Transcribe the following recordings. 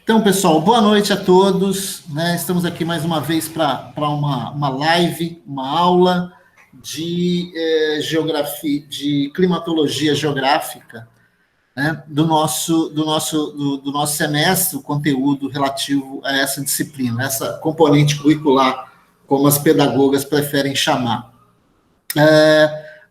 Então, pessoal, boa noite a todos, né? Estamos aqui mais uma vez para uma live, uma aula de geografia, de climatologia geográfica, né? do nosso semestre, o conteúdo relativo a essa disciplina, essa componente curricular, como as pedagogas preferem chamar.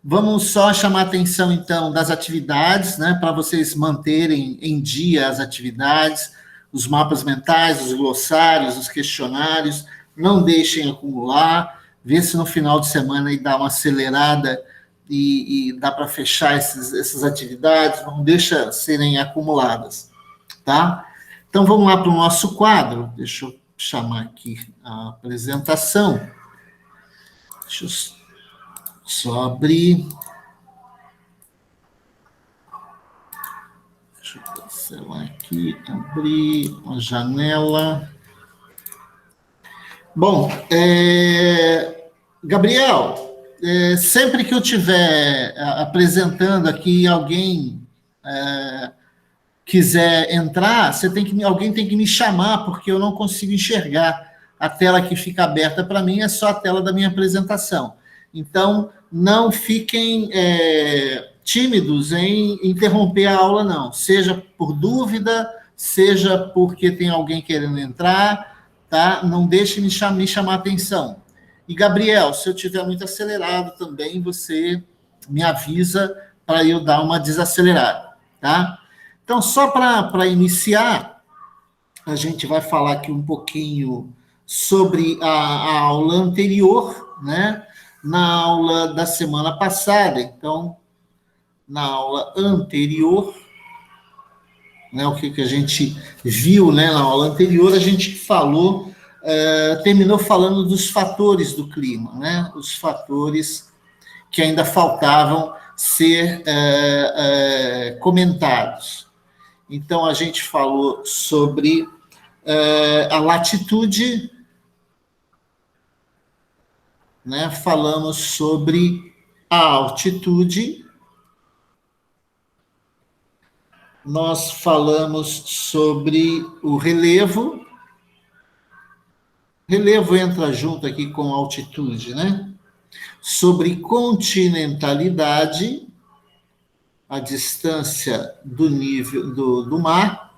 Vamos só chamar a atenção, então, das atividades, né? Para vocês manterem em dia as atividades, os mapas mentais, os glossários, os questionários, não deixem acumular, vê se no final de semana aí dá uma acelerada e dá para fechar essas atividades, não deixa serem acumuladas, tá? Então, vamos lá para o nosso quadro, deixa eu chamar aqui a apresentação, deixa eu só abrir, deixa eu cancelar aqui, abrir uma janela. Bom, Gabriel, sempre que eu estiver apresentando aqui, alguém quiser entrar, alguém tem que me chamar, porque eu não consigo enxergar. A tela que fica aberta para mim é só a tela da minha apresentação. Então, não fiquem tímidos em interromper a aula, não. Seja por dúvida, seja porque tem alguém querendo entrar, tá? Não deixe me chamar a atenção. E, Gabriel, se eu estiver muito acelerado também, você me avisa para eu dar uma desacelerada, tá? Então, só para iniciar, a gente vai falar aqui um pouquinho sobre a aula anterior, né? Na aula da semana passada. Então, na aula anterior, né, o que a gente viu, né, na aula anterior, a gente falou, terminou falando dos fatores do clima, né? Os fatores que ainda faltavam ser comentados. Então, a gente falou sobre a latitude, né? Falamos sobre a altitude, nós falamos sobre o relevo. Relevo entra junto aqui com altitude, né? Sobre continentalidade, a distância do nível do mar,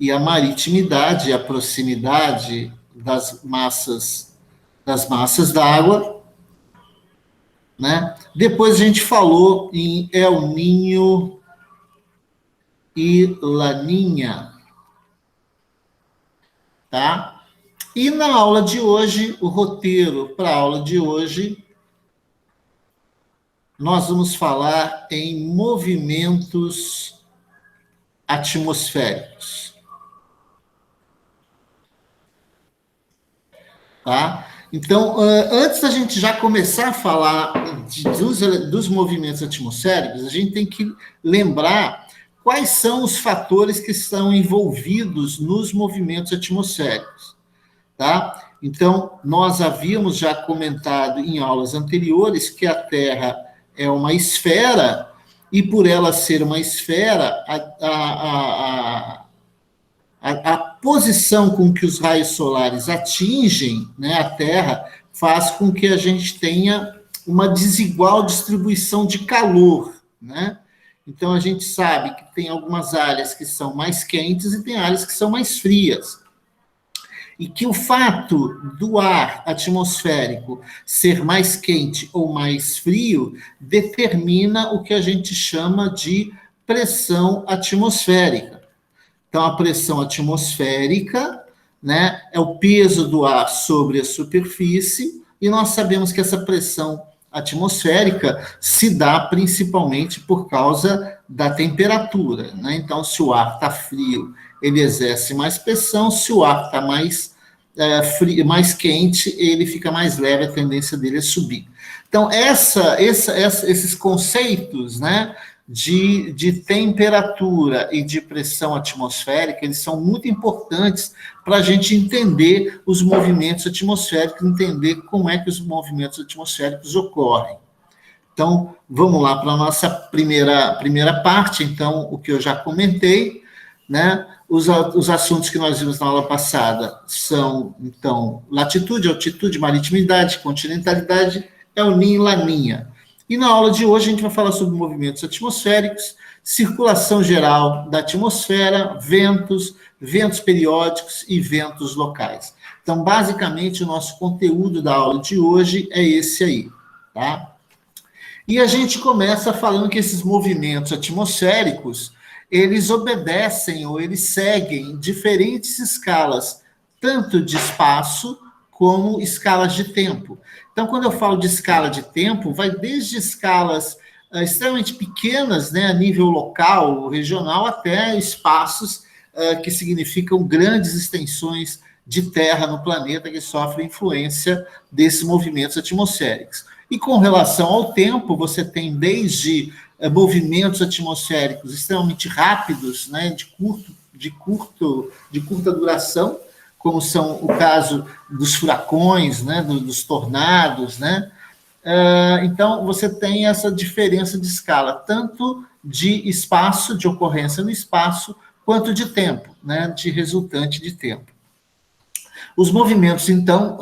e a maritimidade, a proximidade das massas d'água, né? Depois a gente falou em El Niño e Laninha, tá? E na aula de hoje, o roteiro para a aula de hoje, nós vamos falar em movimentos atmosféricos. Tá? Então, antes da gente já começar a falar dos movimentos atmosféricos, a gente tem que lembrar quais são os fatores que estão envolvidos nos movimentos atmosféricos. Tá? Então, nós havíamos já comentado em aulas anteriores que a Terra é uma esfera, e por ela ser uma esfera, a posição com que os raios solares atingem, né, a Terra faz com que a gente tenha uma desigual distribuição de calor, né? Então, a gente sabe que tem algumas áreas que são mais quentes e tem áreas que são mais frias. E que o fato do ar atmosférico ser mais quente ou mais frio determina o que a gente chama de pressão atmosférica. Então, a pressão atmosférica, né, é o peso do ar sobre a superfície, e nós sabemos que essa pressão atmosférica se dá principalmente por causa da temperatura, né? Então, se o ar está frio, ele exerce mais pressão, se o ar está frio, mais quente, ele fica mais leve, a tendência dele é subir. Então, esses conceitos, né, de temperatura e de pressão atmosférica, eles são muito importantes para a gente entender os movimentos atmosféricos, entender como é que os movimentos atmosféricos ocorrem. Então, vamos lá para a nossa primeira parte, então, o que eu já comentei, né? Os assuntos que nós vimos na aula passada são, então, latitude, altitude, maritimidade, continentalidade, El Niño e Laninha. E na aula de hoje a gente vai falar sobre movimentos atmosféricos, circulação geral da atmosfera, ventos, ventos periódicos e ventos locais. Então, basicamente, o nosso conteúdo da aula de hoje é esse aí, tá? E a gente começa falando que esses movimentos atmosféricos, eles obedecem ou eles seguem diferentes escalas, tanto de espaço como escalas de tempo. Então, quando eu falo de escala de tempo, vai desde escalas extremamente pequenas, né, a nível local, regional, até espaços que significam grandes extensões de terra no planeta que sofrem influência desses movimentos atmosféricos. E com relação ao tempo, você tem desde movimentos atmosféricos extremamente rápidos, né, de curta duração, como são o caso dos furacões, né, dos tornados, né? Então, você tem essa diferença de escala, tanto de espaço, de ocorrência no espaço, quanto de tempo, né, de resultante de tempo. Os movimentos, então,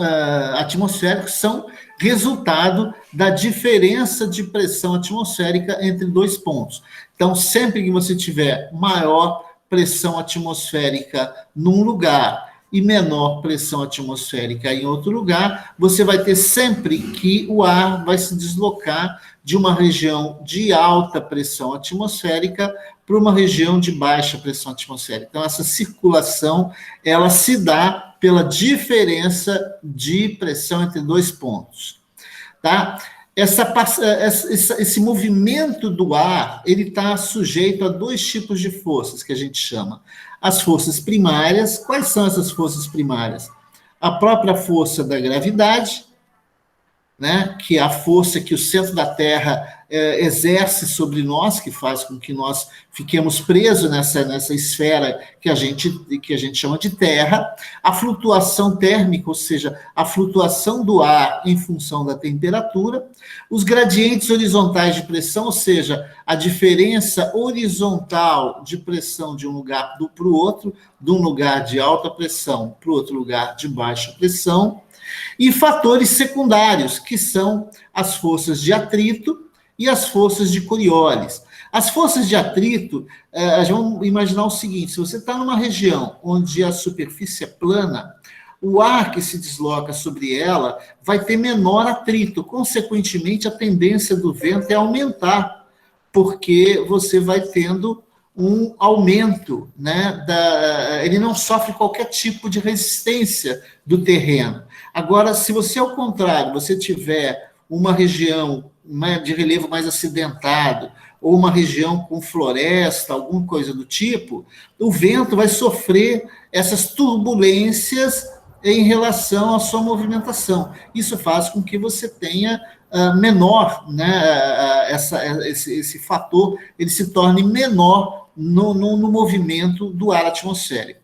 atmosféricos são resultado da diferença de pressão atmosférica entre dois pontos. Então, sempre que você tiver maior pressão atmosférica num lugar e menor pressão atmosférica em outro lugar, você vai ter sempre que o ar vai se deslocar de uma região de alta pressão atmosférica para uma região de baixa pressão atmosférica. Então, essa circulação, ela se dá pela diferença de pressão entre dois pontos, tá? Esse movimento do ar, ele está sujeito a dois tipos de forças que a gente chama. As forças primárias. Quais são essas forças primárias? A própria força da gravidade, né, que é a força que o centro da Terra exerce sobre nós, que faz com que nós fiquemos presos nessa esfera que a gente chama de Terra, a flutuação térmica, ou seja, a flutuação do ar em função da temperatura, os gradientes horizontais de pressão, ou seja, a diferença horizontal de pressão de um lugar para o outro, de um lugar de alta pressão para o outro lugar de baixa pressão, e fatores secundários, que são as forças de atrito e as forças de Coriolis. As forças de atrito, vamos imaginar o seguinte: se você está numa região onde a superfície é plana, o ar que se desloca sobre ela vai ter menor atrito, consequentemente, a tendência do vento é aumentar, porque você vai tendo um aumento, né, ele não sofre qualquer tipo de resistência do terreno. Agora, se você, ao contrário, você tiver uma região, né, de relevo mais acidentado, ou uma região com floresta, alguma coisa do tipo, o vento vai sofrer essas turbulências em relação à sua movimentação. Isso faz com que você tenha menor, né, esse fator, ele se torne menor no movimento do ar atmosférico.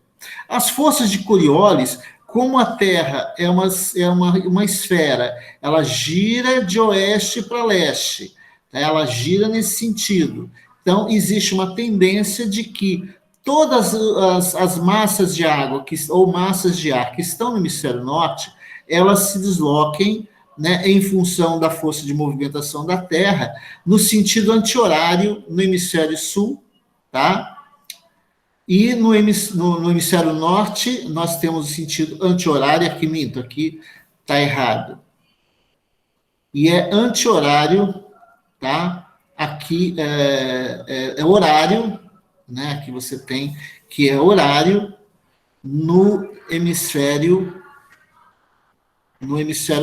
As forças de Coriolis, como a Terra é uma esfera, ela gira de oeste para leste, né? Ela gira nesse sentido. Então, existe uma tendência de que todas as massas de água ou massas de ar que estão no hemisfério norte, elas se desloquem, né, em função da força de movimentação da Terra, no sentido anti-horário no hemisfério sul, tá? E no hemisfério norte, nós temos o sentido anti-horário, aqui minto, aqui está errado. E é anti-horário, tá? Aqui é horário, né? Aqui você tem que é horário no hemisfério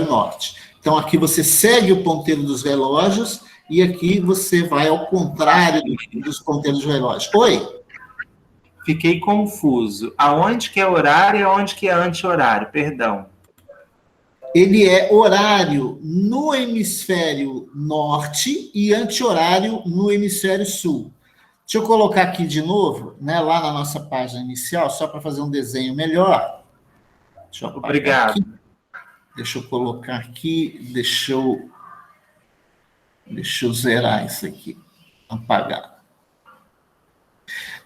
norte. Então, aqui você segue o ponteiro dos relógios e aqui você vai ao contrário dos ponteiros dos relógios. Oi? Fiquei confuso. Aonde que é horário e aonde que é anti-horário? Perdão. Ele é horário no hemisfério norte e anti-horário no hemisfério sul. Deixa eu colocar aqui de novo, né, lá na nossa página inicial, só para fazer um desenho melhor. Deixa eu apagar. Obrigado. Aqui. Deixa eu colocar aqui, deixa eu zerar isso aqui, apagar.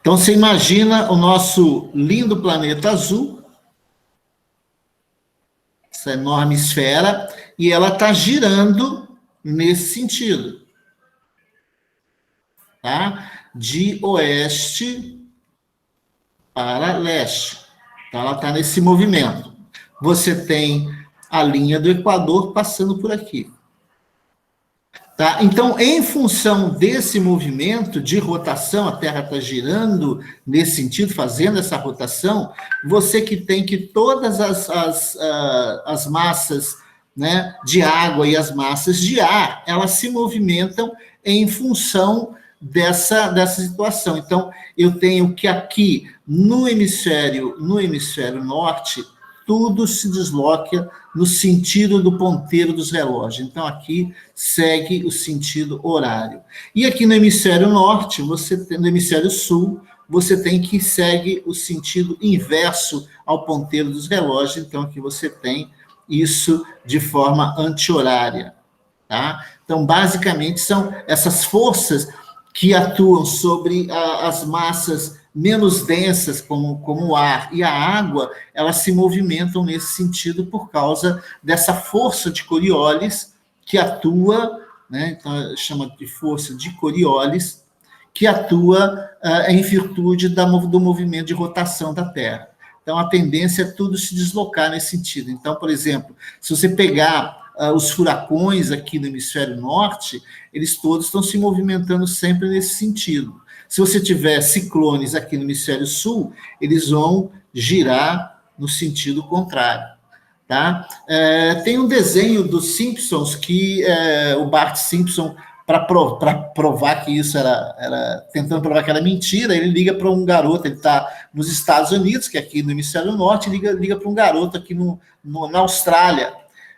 Então, você imagina o nosso lindo planeta azul, essa enorme esfera, e ela está girando nesse sentido, tá? De oeste para leste. Então, ela está nesse movimento. Você tem a linha do Equador passando por aqui. Tá? Então, em função desse movimento de rotação, a Terra está girando nesse sentido, fazendo essa rotação, você que tem que todas as massas, né, de água e as massas de ar, elas se movimentam em função dessa situação. Então, eu tenho que aqui, no hemisfério norte, tudo se desloca no sentido do ponteiro dos relógios. Então, aqui segue o sentido horário. E aqui no hemisfério norte, no hemisfério sul, você tem que segue o sentido inverso ao ponteiro dos relógios. Então, aqui você tem isso de forma anti-horária. Tá? Então, basicamente, são essas forças que atuam sobre as massas menos densas, como o ar e a água, elas se movimentam nesse sentido por causa dessa força de Coriolis que atua, né, então chama de força de Coriolis, que atua em virtude do movimento de rotação da Terra. Então, a tendência é tudo se deslocar nesse sentido. Então, por exemplo, se você pegar os furacões aqui no hemisfério norte, eles todos estão se movimentando sempre nesse sentido. Se você tiver ciclones aqui no hemisfério sul, eles vão girar no sentido contrário. Tá? Tem um desenho dos Simpsons que o Bart Simpson, para provar que isso tentando provar que era mentira, ele liga para um garoto, ele está nos Estados Unidos, que é aqui no hemisfério norte, liga para um garoto aqui na Austrália,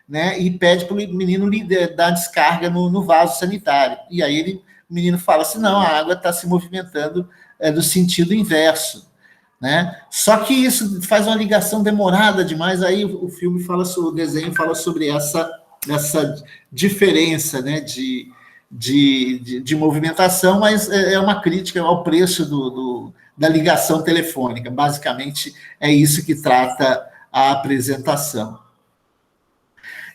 né, e pede para o menino dar descarga no vaso sanitário. E aí o menino fala assim, não, a água está se movimentando no sentido inverso. Né? Só que isso faz uma ligação demorada demais, aí o filme o desenho fala sobre essa diferença, né, de movimentação, mas é uma crítica ao preço da ligação telefônica. Basicamente, é isso que trata a apresentação.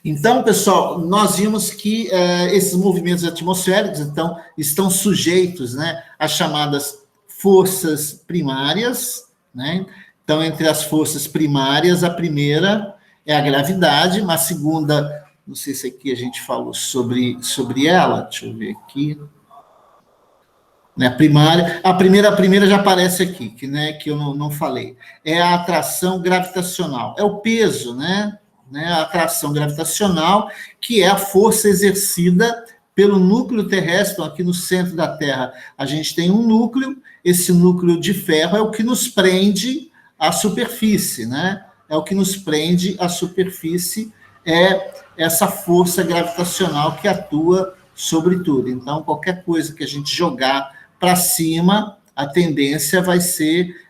Então, pessoal, nós vimos que esses movimentos atmosféricos, então, estão sujeitos, né, às chamadas forças primárias, né? Então, entre as forças primárias, a primeira é a gravidade, a segunda, não sei se aqui a gente falou sobre ela, deixa eu ver aqui. Né, a primeira já aparece aqui, que eu não falei. É a atração gravitacional, é o peso, né? A atração gravitacional, que é a força exercida pelo núcleo terrestre. Então, aqui no centro da Terra, a gente tem um núcleo, esse núcleo de ferro é o que nos prende à superfície, né? É o que nos prende à superfície, é essa força gravitacional que atua sobre tudo. Então, qualquer coisa que a gente jogar para cima, a tendência vai ser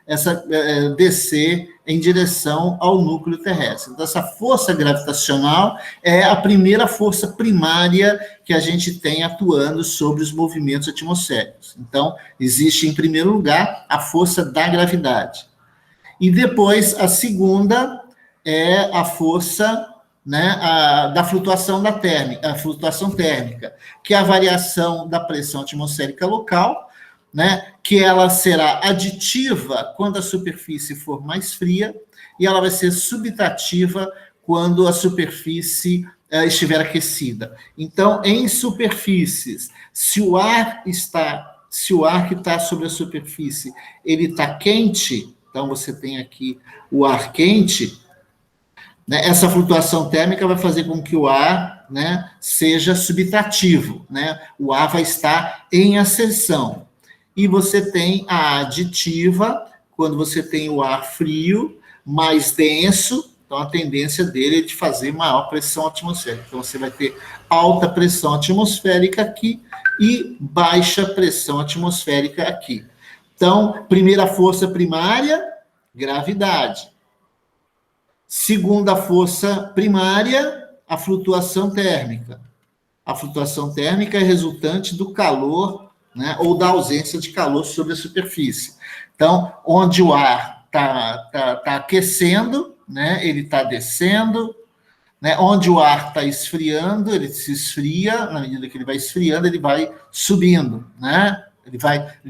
descer em direção ao núcleo terrestre. Então, essa força gravitacional é a primeira força primária que a gente tem atuando sobre os movimentos atmosféricos. Então, existe, em primeiro lugar, a força da gravidade. E depois, a segunda é a força, né, da flutuação a flutuação térmica, que é a variação da pressão atmosférica local, né, que ela será aditiva quando a superfície for mais fria e ela vai ser subtrativa quando a superfície estiver aquecida. Então, em superfícies, se o ar que está sobre a superfície, ele está quente, então você tem aqui o ar quente, né, essa flutuação térmica vai fazer com que o ar, né, seja subtrativo, né, o ar vai estar em ascensão. E você tem a aditiva, quando você tem o ar frio, mais denso, então a tendência dele é de fazer maior pressão atmosférica. Então você vai ter alta pressão atmosférica aqui e baixa pressão atmosférica aqui. Então, primeira força primária, gravidade. Segunda força primária, a flutuação térmica. A flutuação térmica é resultante do calor né, ou da ausência de calor sobre a superfície. Então, onde o ar está aquecendo, né, ele está descendo, né, onde o ar está esfriando, ele se esfria, na medida que ele vai esfriando, ele vai subindo, né? Ele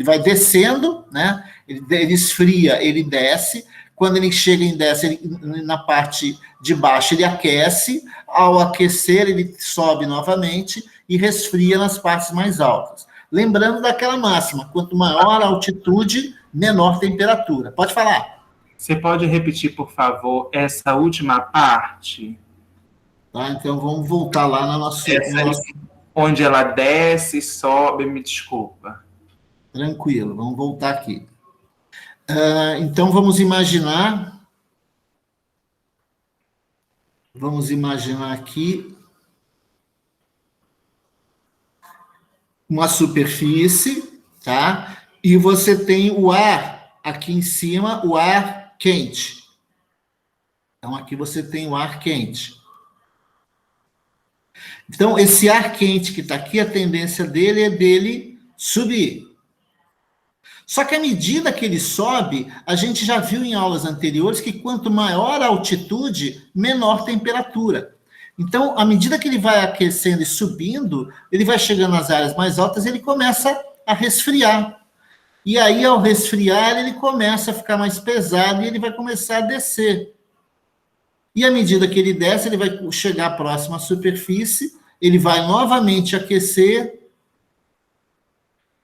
vai descendo, né? Ele esfria, ele desce. Quando ele chega em desce, na parte de baixo ele aquece. Ao aquecer, ele sobe novamente e resfria nas partes mais altas. Lembrando daquela máxima: quanto maior a altitude, menor temperatura. Pode falar. Você pode repetir, por favor, essa última parte? Tá? Então, vamos voltar lá na nossa... Onde ela desce e sobe, me desculpa. Tranquilo, vamos voltar aqui. Então, vamos imaginar aqui uma superfície, tá? E você tem o ar aqui em cima, o ar quente. Então, aqui você tem o ar quente. Então, esse ar quente que está aqui, a tendência dele é dele subir. Só que à medida que ele sobe, a gente já viu em aulas anteriores que quanto maior a altitude, menor temperatura. Então, à medida que ele vai aquecendo e subindo, ele vai chegando nas áreas mais altas, ele começa a resfriar. E aí, ao resfriar, ele começa a ficar mais pesado e ele vai começar a descer. E à medida que ele desce, ele vai chegar próximo à superfície, ele vai novamente aquecer,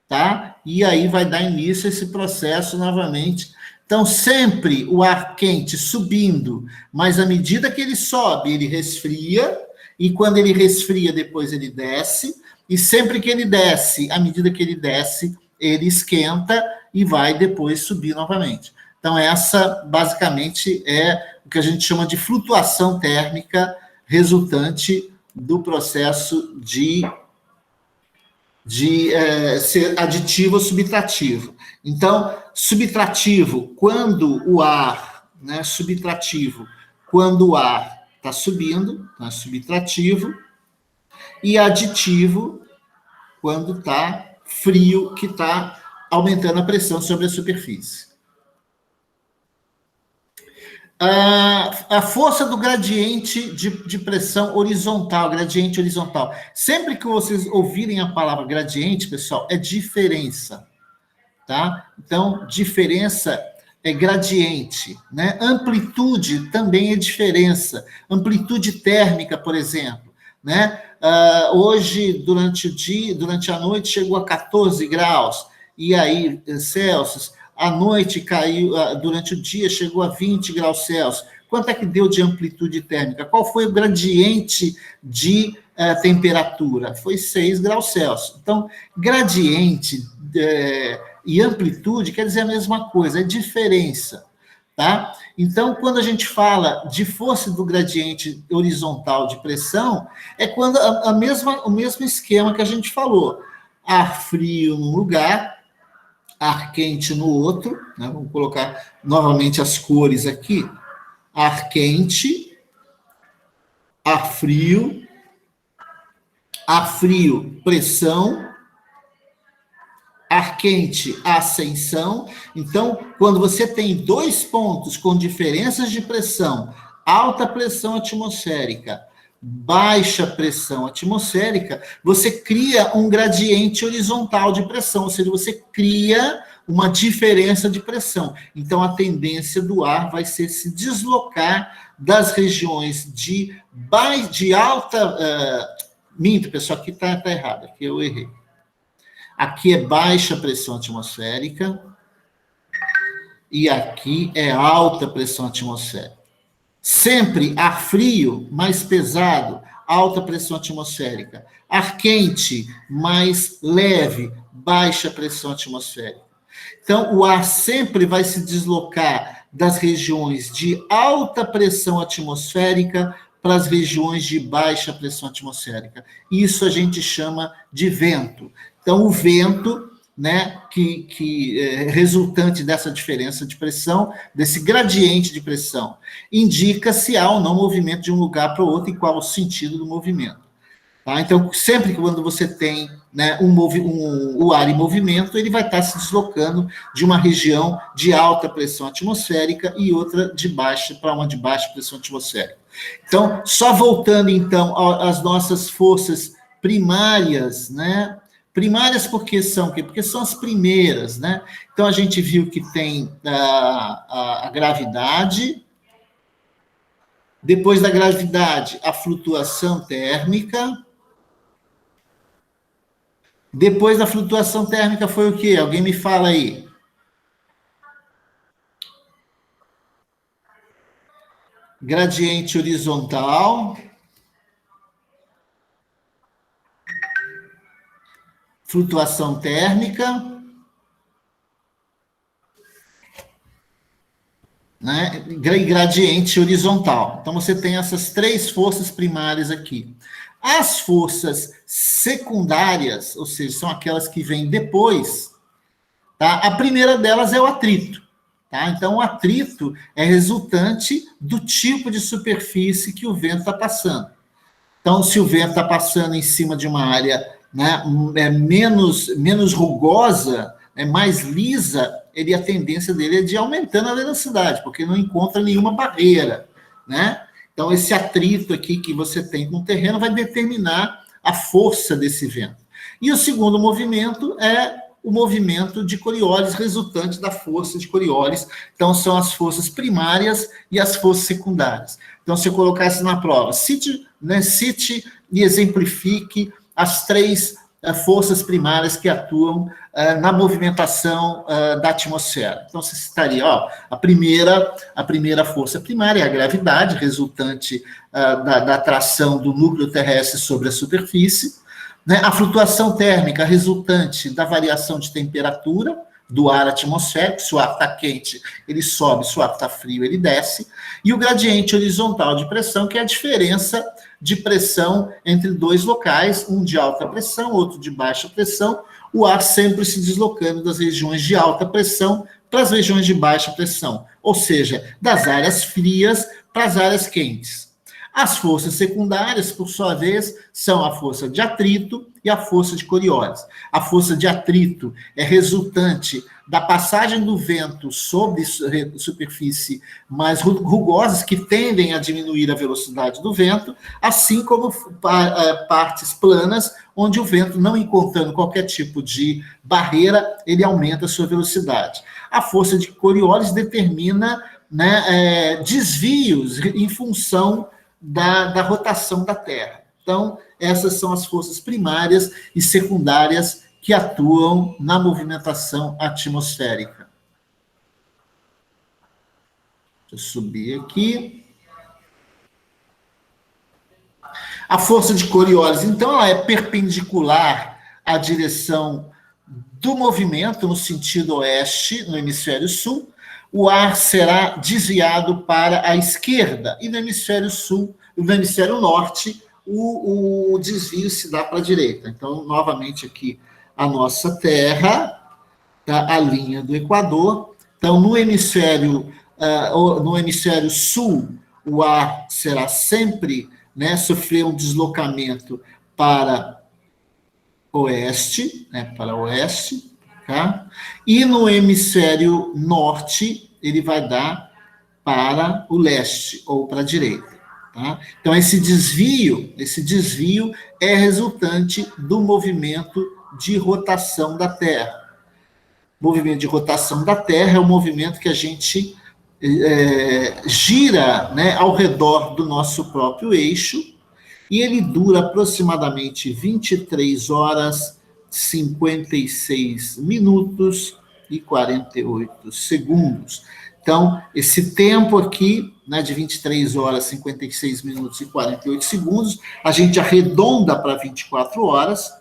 tá? E aí vai dar início a esse processo novamente. Então, sempre o ar quente subindo, mas à medida que ele sobe, ele resfria, e quando ele resfria, depois ele desce, e sempre que ele desce, à medida que ele desce, ele esquenta e vai depois subir novamente. Então, essa, basicamente, é o que a gente chama de flutuação térmica resultante do processo de ser aditivo ou subtrativo. Então, subtrativo, quando o ar, né, subtrativo, quando o ar está subindo, tá, subtrativo, e aditivo, quando está frio, que está aumentando a pressão sobre a superfície. A força do gradiente de pressão horizontal, gradiente horizontal. Sempre que vocês ouvirem a palavra gradiente, pessoal, é diferença, tá? Então, diferença é gradiente, né? Amplitude também é diferença. Amplitude térmica, por exemplo, né? Hoje, durante o dia, durante a noite, chegou a 14 graus, e aí, Celsius. À noite caiu, durante o dia chegou a 20 graus Celsius. Quanto é que deu de amplitude térmica? Qual foi o gradiente de temperatura? Foi 6 graus Celsius. Então, gradiente e amplitude quer dizer a mesma coisa, é diferença. Tá? Então, quando a gente fala de força do gradiente horizontal de pressão, é quando o mesmo esquema que a gente falou. Ar frio num lugar, ar quente no outro, né? Vamos colocar novamente as cores aqui. Ar quente, ar frio, pressão, ar quente, ascensão. Então, quando você tem dois pontos com diferenças de pressão, alta pressão atmosférica, baixa pressão atmosférica, você cria um gradiente horizontal de pressão, ou seja, você cria uma diferença de pressão. Então, a tendência do ar vai ser se deslocar das regiões de alta... minto, pessoal, aqui está errado, aqui eu errei. Aqui é baixa pressão atmosférica e aqui é alta pressão atmosférica. Sempre ar frio, mais pesado, alta pressão atmosférica. Ar quente, mais leve, baixa pressão atmosférica. Então, o ar sempre vai se deslocar das regiões de alta pressão atmosférica para as regiões de baixa pressão atmosférica. Isso a gente chama de vento. Então, o vento, né, que é resultante dessa diferença de pressão, desse gradiente de pressão, indica se há ou não movimento de um lugar para o outro e qual o sentido do movimento. Tá? Então, sempre que quando você tem né, o ar em movimento, ele vai estar se deslocando de uma região de alta pressão atmosférica e outra de baixa, para uma de baixa pressão atmosférica. Então, só voltando, então, às nossas forças primárias, né? Primárias porque são o quê? Porque são as primeiras, né? Então, a gente viu que tem a gravidade, depois da gravidade, a flutuação térmica. Depois da flutuação térmica foi o quê? Alguém me fala aí. Gradiente horizontal. Flutuação térmica. Né? E gradiente horizontal. Então, você tem essas três forças primárias aqui. As forças secundárias, ou seja, são aquelas que vêm depois, tá? A primeira delas é o atrito. Tá? Então, o atrito é resultante do tipo de superfície que o vento está passando. Então, se o vento está passando em cima de uma área, né, menos rugosa, mais lisa, a tendência dele é de ir aumentando a velocidade, porque não encontra nenhuma barreira, né? Então, esse atrito aqui que você tem com o terreno vai determinar a força desse vento. E o segundo movimento é o movimento de Coriolis, resultante da força de Coriolis. Então, são as forças primárias e as forças secundárias. Então, se eu colocasse na prova, cite e exemplifique as três forças primárias que atuam na movimentação da atmosfera. Então, você citaria, a primeira força primária é a gravidade, resultante da atração do núcleo terrestre sobre a superfície, né? A flutuação térmica, resultante da variação de temperatura do ar atmosférico. Se o ar está quente, ele sobe, se o ar está frio, ele desce. E o gradiente horizontal de pressão, que é a diferença de pressão entre dois locais, um de alta pressão, outro de baixa pressão, o ar sempre se deslocando das regiões de alta pressão para as regiões de baixa pressão, ou seja, das áreas frias para as áreas quentes. As forças secundárias, por sua vez, são a força de atrito e a força de Coriolis. A força de atrito é resultante da passagem do vento sobre superfície mais rugosas, que tendem a diminuir a velocidade do vento, assim como partes planas, onde o vento, não encontrando qualquer tipo de barreira, ele aumenta a sua velocidade. A força de Coriolis determina, né, desvios em função da rotação da Terra. Então, essas são as forças primárias e secundárias que atuam na movimentação atmosférica. Deixa eu subir aqui. A força de Coriolis, então, ela é perpendicular à direção do movimento, no sentido oeste, no hemisfério sul. O ar será desviado para a esquerda, e no hemisfério sul, no hemisfério norte, o desvio se dá para a direita. Então, novamente aqui, a nossa Terra, tá? A linha do Equador. Então, no hemisfério sul, o ar será sempre, né, sofrer um deslocamento para oeste, né, para oeste, tá? E no hemisfério norte, ele vai dar para o leste, ou para a direita. Tá? Então, esse desvio é resultante do movimento de rotação da Terra. O movimento de rotação da Terra é o movimento que a gente gira, né, ao redor do nosso próprio eixo, e ele dura aproximadamente 23 horas, 56 minutos e 48 segundos. Então, esse tempo aqui, né, de 23 horas, 56 minutos e 48 segundos, a gente arredonda para 24 horas,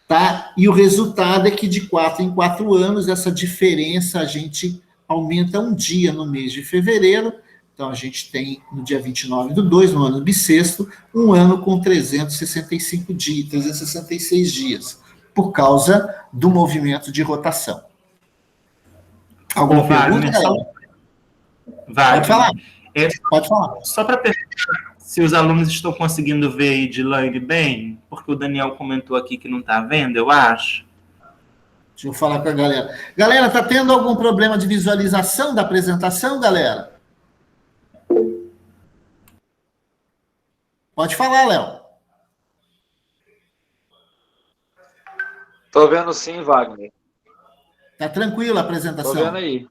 tá? E o resultado é que de 4 em 4 anos, essa diferença a gente aumenta um dia no mês de fevereiro. Então, a gente tem, no dia 29/2, no ano bissexto, um ano com 366 dias, por causa do movimento de rotação. Alguma pergunta? Wagner, Pode falar. Pode falar. Só para Se os alunos estão conseguindo ver Edilane bem, porque o Daniel comentou aqui que não está vendo, eu acho. Deixa eu falar com a galera. Galera, está tendo algum problema de visualização da apresentação, galera? Pode falar, Léo. Tô vendo sim, Wagner. Tá tranquila a apresentação? Tô vendo aí.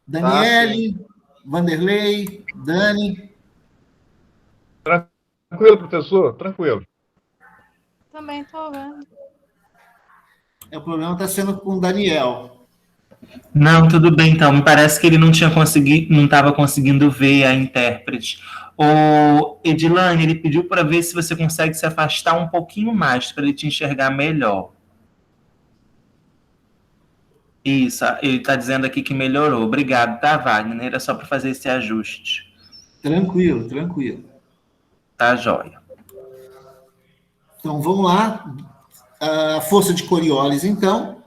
Daniele, Vanderlei, Dani. Tranquilo, professor, tranquilo. Também tô vendo. O problema está sendo com o Daniel. Não, tudo bem, então. Me parece que ele não estava conseguindo ver a intérprete. O Edilane, ele pediu para ver se você consegue se afastar um pouquinho mais, para ele te enxergar melhor. Isso, ele está dizendo aqui que melhorou. Obrigado, tá, Wagner? Era só para fazer esse ajuste. Tranquilo, tranquilo. Tá, joia. Então, vamos lá. A força de Coriolis, então,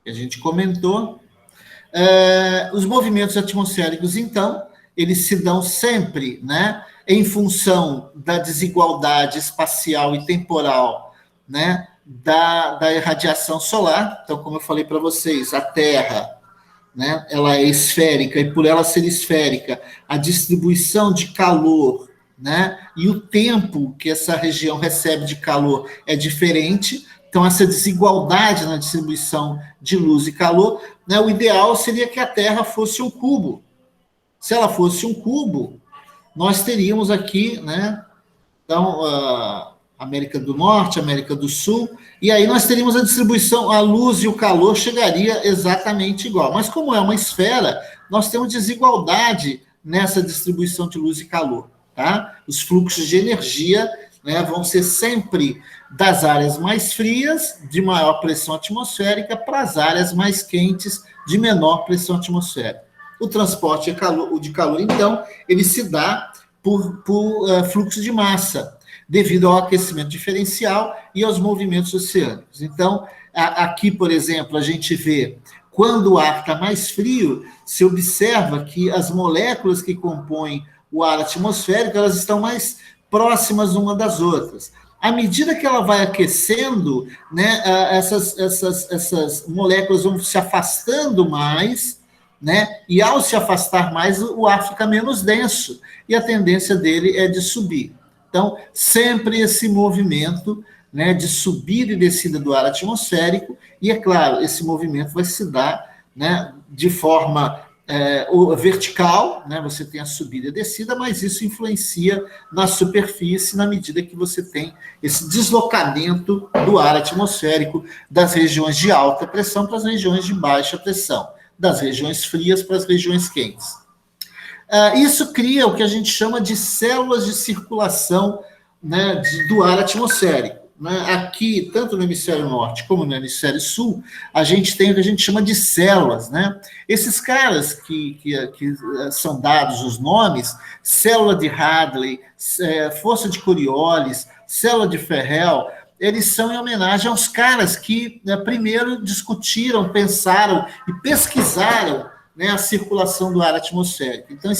que a gente comentou. Os movimentos atmosféricos, então, eles se dão sempre, né, em função da desigualdade espacial e temporal, né, da irradiação solar. Então, como eu falei para vocês, a Terra, né, ela é esférica, e por ela ser esférica, a distribuição de calor, né, e o tempo que essa região recebe de calor é diferente. Então, essa desigualdade na distribuição de luz e calor, né, o ideal seria que a Terra fosse um cubo. Se ela fosse um cubo, nós teríamos aqui, né, então, América do Norte, América do Sul, e aí nós teríamos a distribuição, a luz e o calor chegaria exatamente igual. Mas como é uma esfera, nós temos desigualdade nessa distribuição de luz e calor, tá? Os fluxos de energia, né, vão ser sempre das áreas mais frias, de maior pressão atmosférica, para as áreas mais quentes, de menor pressão atmosférica. O transporte de calor, então, ele se dá por fluxo de massa, devido ao aquecimento diferencial e aos movimentos oceânicos. Então, aqui, por exemplo, a gente vê, quando o ar está mais frio, se observa que as moléculas que compõem o ar atmosférico, elas estão mais próximas uma das outras. À medida que ela vai aquecendo, né, essas moléculas vão se afastando mais, né, e ao se afastar mais, o ar fica menos denso, e a tendência dele é de subir. Então, sempre esse movimento, né, de subida e descida do ar atmosférico, e, é claro, esse movimento vai se dar, né, de forma vertical, né, você tem a subida e a descida, mas isso influencia na superfície na medida que você tem esse deslocamento do ar atmosférico das regiões de alta pressão para as regiões de baixa pressão, das regiões frias para as regiões quentes. Isso cria o que a gente chama de células de circulação, né, do ar atmosférico. Né? Aqui, tanto no hemisfério norte como no hemisfério sul, a gente tem o que a gente chama de células. Né? Esses caras que são dados os nomes, célula de Hadley, força de Coriolis, célula de Ferrel, eles são em homenagem aos caras que, né, primeiro discutiram, pensaram e pesquisaram, né, a circulação do ar atmosférico. Então,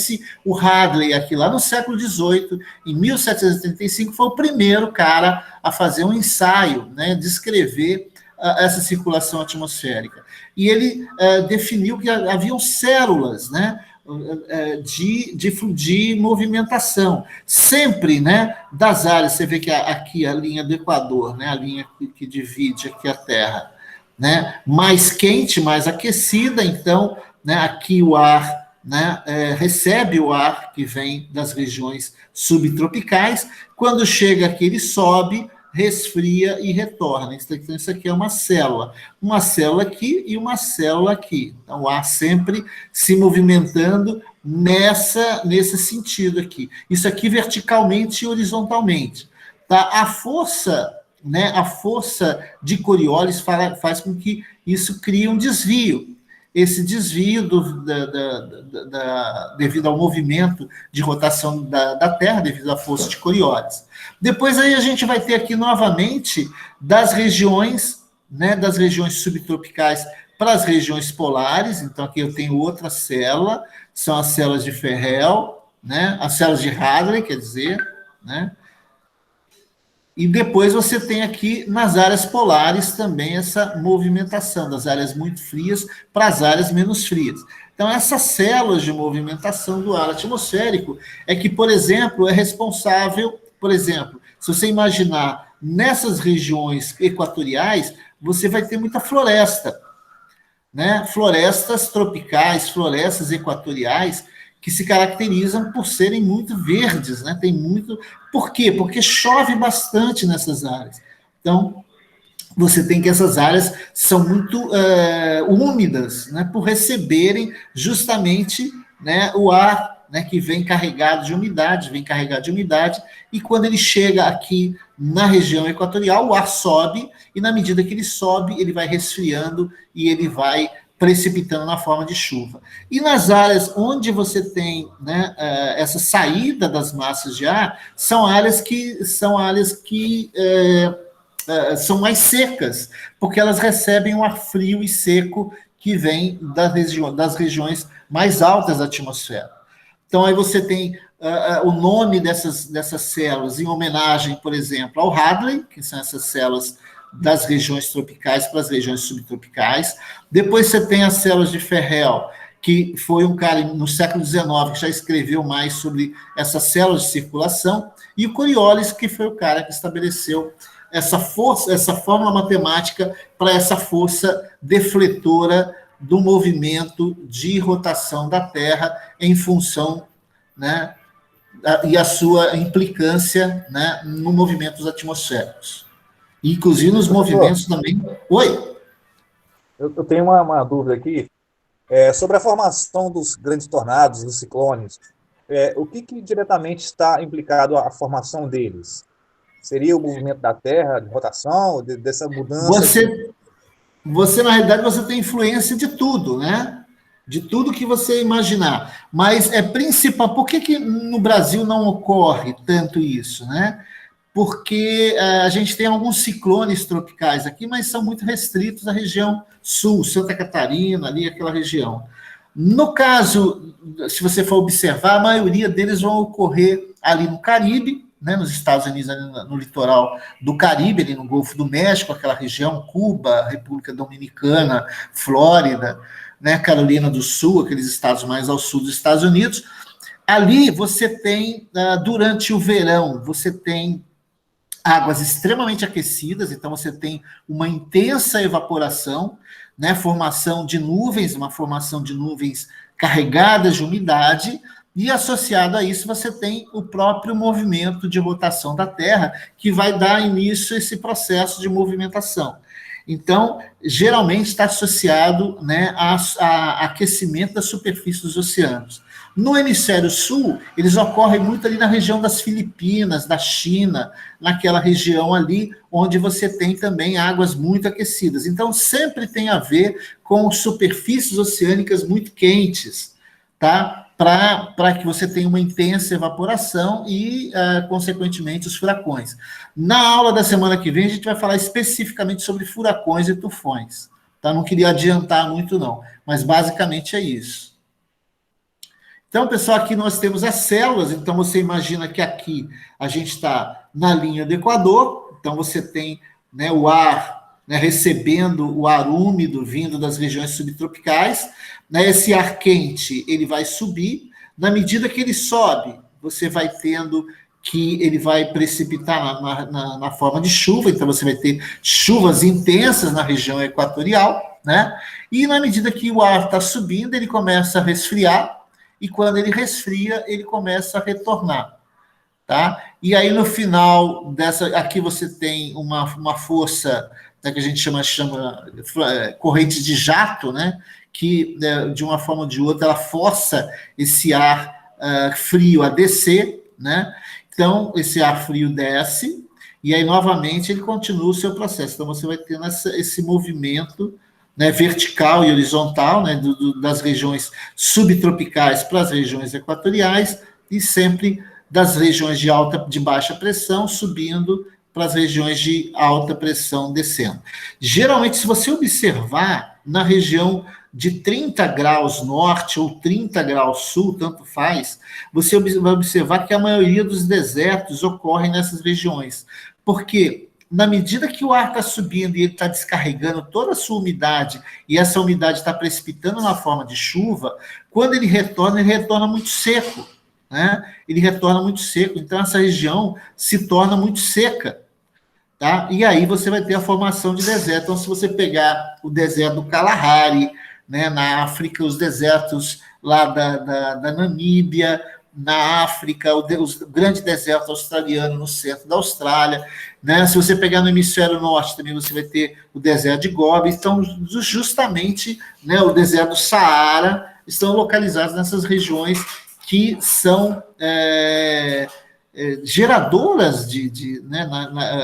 o Hadley, aqui lá no século XVIII, em 1785, foi o primeiro cara a fazer um ensaio, né, descrever essa circulação atmosférica. E ele definiu que haviam células, né, de movimentação, sempre, né, das áreas. Você vê que aqui a linha do Equador, né, a linha que divide aqui a Terra, né, mais quente, mais aquecida, então, né, aqui o ar, né, recebe o ar que vem das regiões subtropicais, quando chega aqui ele sobe, resfria e retorna. Então, isso aqui é uma célula aqui e uma célula aqui. Então, o ar sempre se movimentando nesse sentido aqui. Isso aqui verticalmente e horizontalmente. Tá? A força, né, a força de Coriolis faz com que isso crie um desvio. Esse desvio devido ao movimento de rotação da Terra, devido à força de Coriolis. Depois aí a gente vai ter aqui novamente das regiões, né, das regiões subtropicais para as regiões polares. Então aqui eu tenho outra célula, são as células de Ferrel, né? As células de Hadley, quer dizer, né? E depois você tem aqui nas áreas polares também essa movimentação das áreas muito frias para as áreas menos frias. Então, essas células de movimentação do ar atmosférico é que, por exemplo, é responsável, por exemplo, se você imaginar nessas regiões equatoriais, você vai ter muita floresta, né? Florestas tropicais, florestas equatoriais, que se caracterizam por serem muito verdes, né? Tem muito. Por quê? Porque chove bastante nessas áreas. Então, você tem que essas áreas são muito úmidas, né? Por receberem justamente, né, o ar, né, que vem carregado de umidade, e quando ele chega aqui na região equatorial, o ar sobe, e na medida que ele sobe, ele vai resfriando e ele vai precipitando na forma de chuva. E nas áreas onde você tem, né, essa saída das massas de ar, são áreas que são mais secas, porque elas recebem um ar frio e seco que vem das regiões mais altas da atmosfera. Então, aí você tem o nome dessas células em homenagem, por exemplo, ao Hadley, que são essas células das regiões tropicais para as regiões subtropicais. Depois você tem as células de Ferrel, que foi um cara no século XIX que já escreveu mais sobre essas células de circulação, e o Coriolis, que foi o cara que estabeleceu essa força, essa fórmula matemática para essa força defletora do movimento de rotação da Terra em função, né, e a sua implicância, né, no movimentos atmosféricos. Inclusive nos movimentos também. Oi? Eu tenho uma dúvida aqui sobre a formação dos grandes tornados, dos ciclones. O que diretamente está implicado a formação deles? Seria o movimento da Terra, de rotação, dessa mudança? Você, na realidade, você tem influência de tudo, né? De tudo que você imaginar. Mas é principal. Por que no Brasil não ocorre tanto isso, né? Porque a gente tem alguns ciclones tropicais aqui, mas são muito restritos à região sul, Santa Catarina, ali aquela região. No caso, se você for observar, a maioria deles vão ocorrer ali no Caribe, né, nos Estados Unidos, ali no litoral do Caribe, ali no Golfo do México, aquela região, Cuba, República Dominicana, Flórida, né, Carolina do Sul, aqueles estados mais ao sul dos Estados Unidos. Ali você tem, durante o verão, você tem águas extremamente aquecidas, então você tem uma intensa evaporação, né, formação de nuvens, uma formação de nuvens carregadas de umidade, e associado a isso você tem o próprio movimento de rotação da Terra, que vai dar início a esse processo de movimentação. Então, geralmente está associado, né, a aquecimento da superfície dos oceanos. No hemisfério sul, eles ocorrem muito ali na região das Filipinas, da China, naquela região ali onde você tem também águas muito aquecidas. Então, sempre tem a ver com superfícies oceânicas muito quentes, tá? Para que você tenha uma intensa evaporação e, consequentemente, os furacões. Na aula da semana que vem, a gente vai falar especificamente sobre furacões e tufões. Tá? Não queria adiantar muito, não, mas basicamente é isso. Então, pessoal, aqui nós temos as células, então você imagina que aqui a gente está na linha do Equador, então você tem, né, o ar, né, recebendo o ar úmido vindo das regiões subtropicais, né, esse ar quente ele vai subir, na medida que ele sobe, você vai tendo que ele vai precipitar na forma de chuva, então você vai ter chuvas intensas na região equatorial, né, e na medida que o ar está subindo, ele começa a resfriar, e quando ele resfria, ele começa a retornar, tá? E aí, no final aqui você tem uma força, né, que a gente chama corrente de jato, né? Que, de uma forma ou de outra, ela força esse ar frio a descer, né? Então, esse ar frio desce, e aí, novamente, ele continua o seu processo. Então, você vai tendo esse movimento, né, vertical e horizontal, né, das regiões subtropicais para as regiões equatoriais, e sempre das regiões de baixa pressão subindo para as regiões de alta pressão descendo. Geralmente, se você observar, na região de 30 graus norte ou 30 graus sul, tanto faz, você vai observar que a maioria dos desertos ocorre nessas regiões. Porque, na medida que o ar está subindo e ele está descarregando toda a sua umidade, e essa umidade está precipitando na forma de chuva, quando ele retorna muito seco, né? Ele retorna muito seco, então essa região se torna muito seca. Tá? E aí você vai ter a formação de deserto. Então, se você pegar o deserto do Kalahari, né, na África, os desertos lá da Namíbia, na África, o grande deserto australiano no centro da Austrália, né? Se você pegar no hemisfério norte, também você vai ter o deserto de Gobi. Então, justamente, né, o deserto do Saara estão localizados nessas regiões que são geradoras né,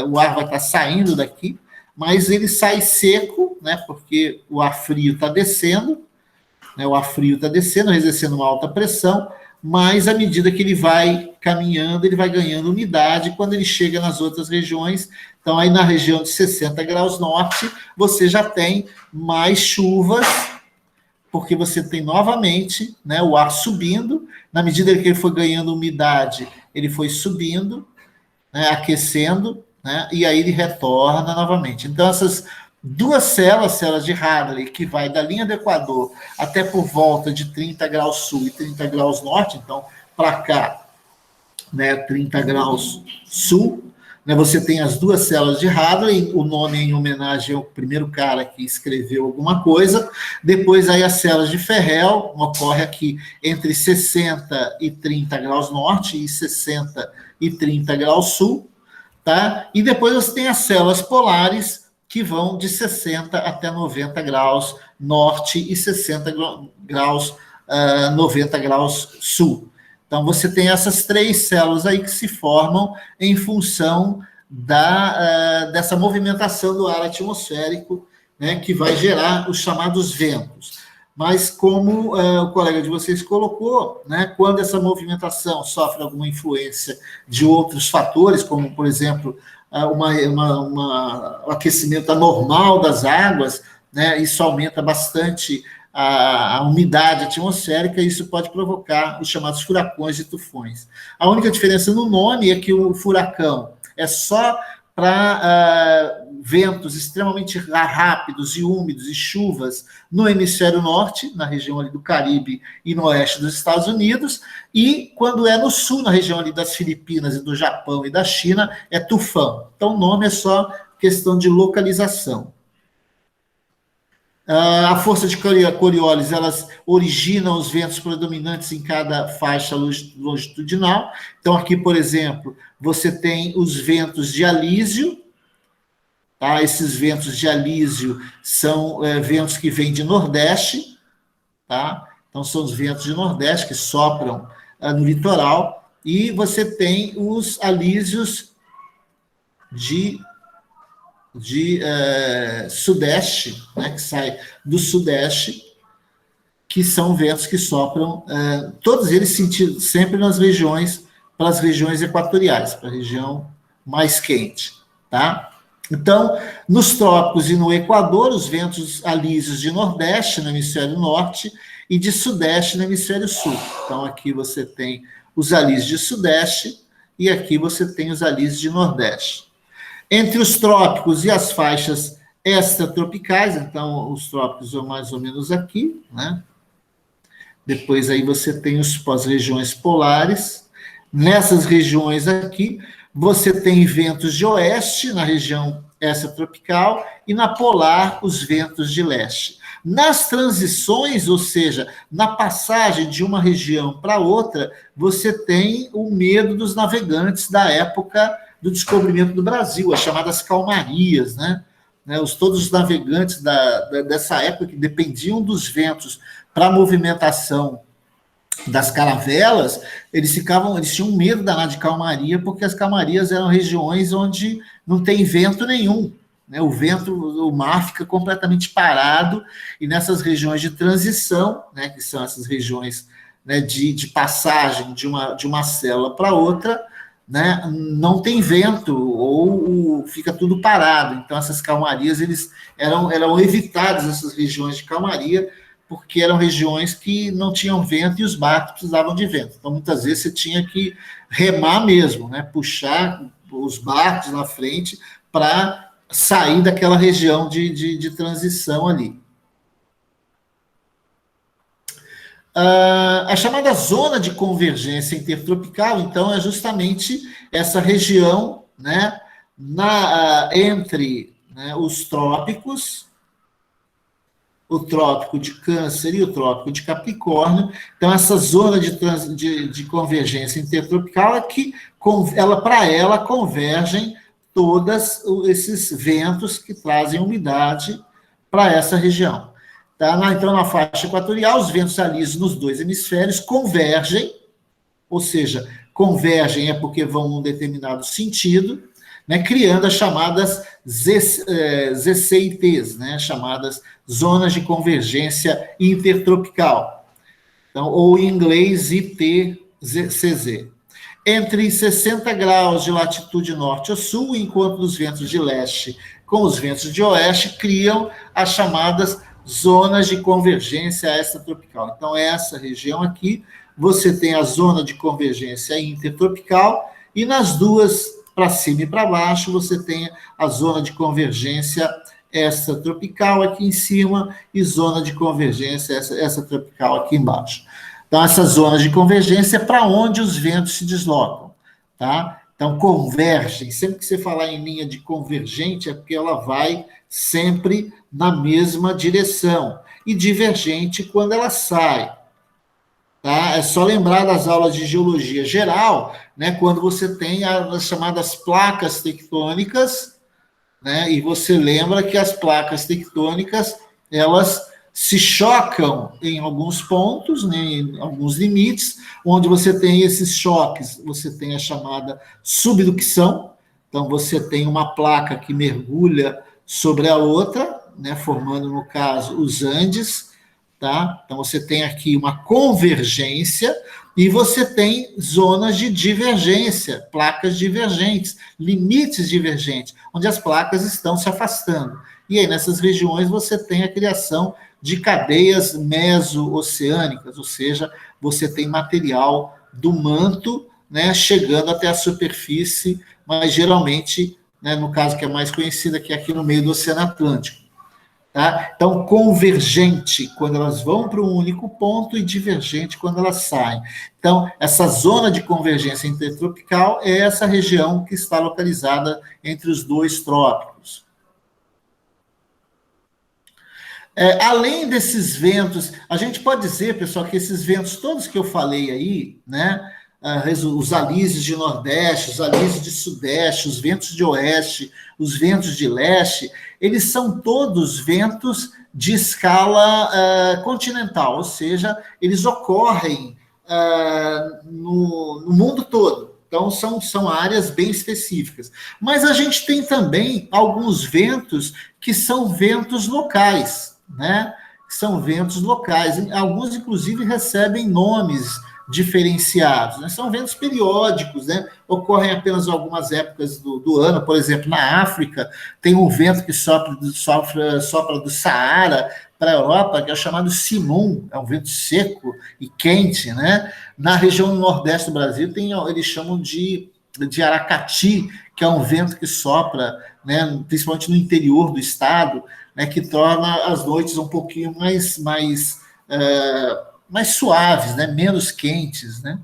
o ar vai estar saindo daqui, mas ele sai seco, né, porque o ar frio está descendo, né, o ar frio está descendo, exercendo uma alta pressão, mas à medida que ele vai caminhando, ele vai ganhando umidade, quando ele chega nas outras regiões, então aí na região de 60 graus norte, você já tem mais chuvas, porque você tem novamente, né, o ar subindo, na medida que ele foi ganhando umidade, ele foi subindo, né, aquecendo, né, e aí ele retorna novamente. Então, essas duas células de Hadley, que vai da linha do Equador até por volta de 30 graus sul e 30 graus norte, então, para cá, né, 30 graus sul, né, você tem as duas células de Hadley, o nome é em homenagem ao primeiro cara que escreveu alguma coisa, depois aí as células de Ferrel, ocorre aqui entre 60 e 30 graus norte e 60 e 30 graus sul, tá? E depois você tem as células polares, que vão de 60 até 90 graus norte e 60 graus, 90 graus sul. Então, você tem essas três células aí que se formam em função dessa movimentação do ar atmosférico, né, que vai gerar os chamados ventos. Mas, como o colega de vocês colocou, né, quando essa movimentação sofre alguma influência de outros fatores, como, por exemplo, o aquecimento anormal das águas, né, isso aumenta bastante a umidade atmosférica, e isso pode provocar os chamados furacões e tufões. A única diferença no nome é que o furacão é só para ventos extremamente rápidos e úmidos e chuvas no hemisfério norte, na região ali do Caribe e no oeste dos Estados Unidos, e quando é no sul, na região ali das Filipinas e do Japão e da China, é tufão. Então, o nome é só questão de localização. A força de Coriolis, elas originam os ventos predominantes em cada faixa longitudinal. Então, aqui, por exemplo, você tem os ventos de Alísio, tá? Esses ventos de Alísio são ventos que vêm de Nordeste, tá? Então, são os ventos de Nordeste que sopram no litoral, e você tem os Alísios de Sudeste, né, que sai do Sudeste, que são ventos que sopram, todos eles sentidos sempre para as regiões equatoriais, para a região mais quente, tá? Então, nos trópicos e no Equador, os ventos alísios de Nordeste, no hemisfério Norte, e de Sudeste, no hemisfério Sul. Então, aqui você tem os alísios de Sudeste, e aqui você tem os alísios de Nordeste. Entre os trópicos e as faixas extratropicais, então os trópicos são mais ou menos aqui, né? Depois aí você tem as regiões polares. Nessas regiões aqui, você tem ventos de oeste, na região extratropical, e na polar, os ventos de leste. Nas transições, ou seja, na passagem de uma região para outra, você tem o medo dos navegantes da época do descobrimento do Brasil, as chamadas calmarias, né? Todos os navegantes dessa época que dependiam dos ventos para a movimentação das caravelas, eles tinham medo danado de calmaria, porque as calmarias eram regiões onde não tem vento nenhum, né? O mar fica completamente parado, e nessas regiões de transição, né, que são essas regiões, né, de passagem de uma célula para outra, né, não tem vento ou fica tudo parado. Então, essas calmarias eram evitadas, essas regiões de calmaria, porque eram regiões que não tinham vento e os barcos precisavam de vento. Então, muitas vezes você tinha que remar mesmo, né, puxar os barcos na frente para sair daquela região de transição ali. A chamada zona de convergência intertropical, então, é justamente essa região, né, entre, né, os trópicos, o trópico de Câncer e o trópico de Capricórnio. Então, essa zona de convergência intertropical é que, para ela, convergem todos esses ventos que trazem umidade para essa região. Tá? Então, na faixa equatorial, os ventos alisos nos dois hemisférios convergem, ou seja, convergem é porque vão num determinado sentido, né, criando as chamadas ZCITs, né, chamadas zonas de convergência intertropical, então, ou em inglês ITCZ. Entre 60 graus de latitude norte ou sul, enquanto os ventos de leste com os ventos de oeste criam as chamadas zonas de convergência extratropical. Então, essa região aqui, você tem a zona de convergência intertropical, e nas duas, para cima e para baixo, você tem a zona de convergência extratropical aqui em cima e zona de convergência extratropical aqui embaixo. Então, essa zona de convergência é para onde os ventos se deslocam, tá? Então, convergem. Sempre que você falar em linha de convergente, é porque ela vai sempre na mesma direção. E divergente quando ela sai. Tá? É só lembrar das aulas de geologia geral, né, quando você tem as chamadas placas tectônicas, né, e você lembra que as placas tectônicas, elas se chocam em alguns pontos, né, em alguns limites, onde você tem esses choques, você tem a chamada subducção, então você tem uma placa que mergulha sobre a outra, né, formando, no caso, os Andes, tá? Então você tem aqui uma convergência e você tem zonas de divergência, placas divergentes, limites divergentes, onde as placas estão se afastando. E aí, nessas regiões, você tem a criação de cadeias meso-oceânicas, ou seja, você tem material do manto, né, chegando até a superfície, mas geralmente, né, no caso que é mais conhecida, que é aqui no meio do Oceano Atlântico. Tá? Então, convergente quando elas vão para um único ponto e divergente quando elas saem. Então, essa zona de convergência intertropical é essa região que está localizada entre os dois trópicos. Além desses ventos, a gente pode dizer, pessoal, que esses ventos todos que eu falei aí, né, os alísios de nordeste, os alísios de sudeste, os ventos de oeste, os ventos de leste, eles são todos ventos de escala continental, ou seja, eles ocorrem no mundo todo. Então, são áreas bem específicas. Mas a gente tem também alguns ventos que são ventos locais, né? São ventos locais. Alguns, inclusive, recebem nomes diferenciados, né? São ventos periódicos, né? Ocorrem apenas em algumas épocas do ano. Por exemplo, na África, tem um vento que sopra do Saara para a Europa, que é o chamado Simoon, é um vento seco e quente, né? Na região nordeste do Brasil, eles chamam de Aracati, que é um vento que sopra, né, principalmente no interior do estado, né, que torna as noites um pouquinho mais suaves, né, menos quentes, né?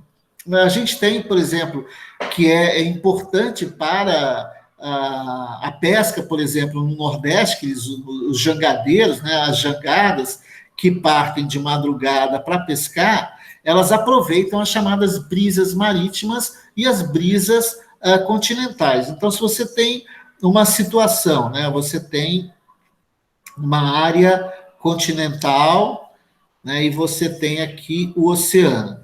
A gente tem, por exemplo, que é importante para a pesca, por exemplo, no Nordeste, os jangadeiros, né, as jangadas que partem de madrugada para pescar, elas aproveitam as chamadas brisas marítimas e as brisas continentais. Então, se você tem uma situação, né, você tem uma área continental, né, e você tem aqui o oceano.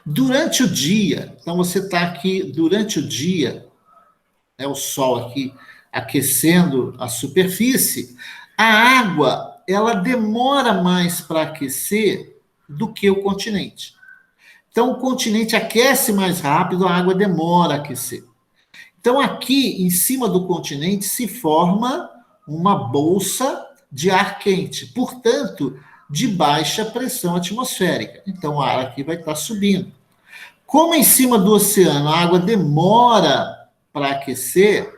Durante o dia, então você está aqui durante o dia, né, o sol aqui aquecendo a superfície, a água ela demora mais para aquecer do que o continente. Então, o continente aquece mais rápido, a água demora a aquecer. Então, aqui, em cima do continente, se forma uma bolsa de ar quente, portanto, de baixa pressão atmosférica. Então, o ar aqui vai estar subindo. Como em cima do oceano a água demora para aquecer,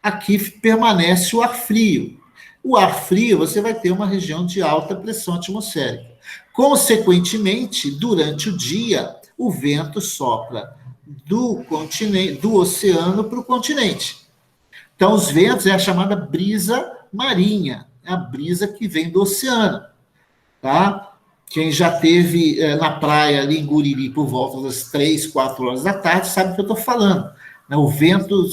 aqui permanece o ar frio. O ar frio, você vai ter uma região de alta pressão atmosférica. Consequentemente, durante o dia, o vento sopra do oceano para o continente. Então, os ventos é a chamada brisa marinha, é a brisa que vem do oceano, tá? Quem já esteve na praia ali em Guriri por volta das 3, 4 horas da tarde sabe do que eu estou falando. O vento,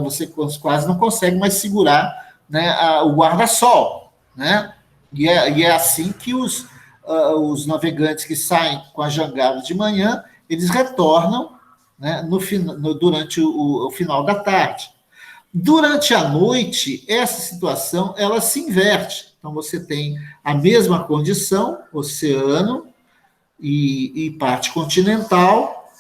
você quase não consegue mais segurar, né, o guarda-sol, né? E é assim que os navegantes que saem com a jangada de manhã, eles retornam, né, durante o final da tarde. Durante a noite, essa situação ela se inverte. Então, você tem a mesma condição, oceano e parte continental,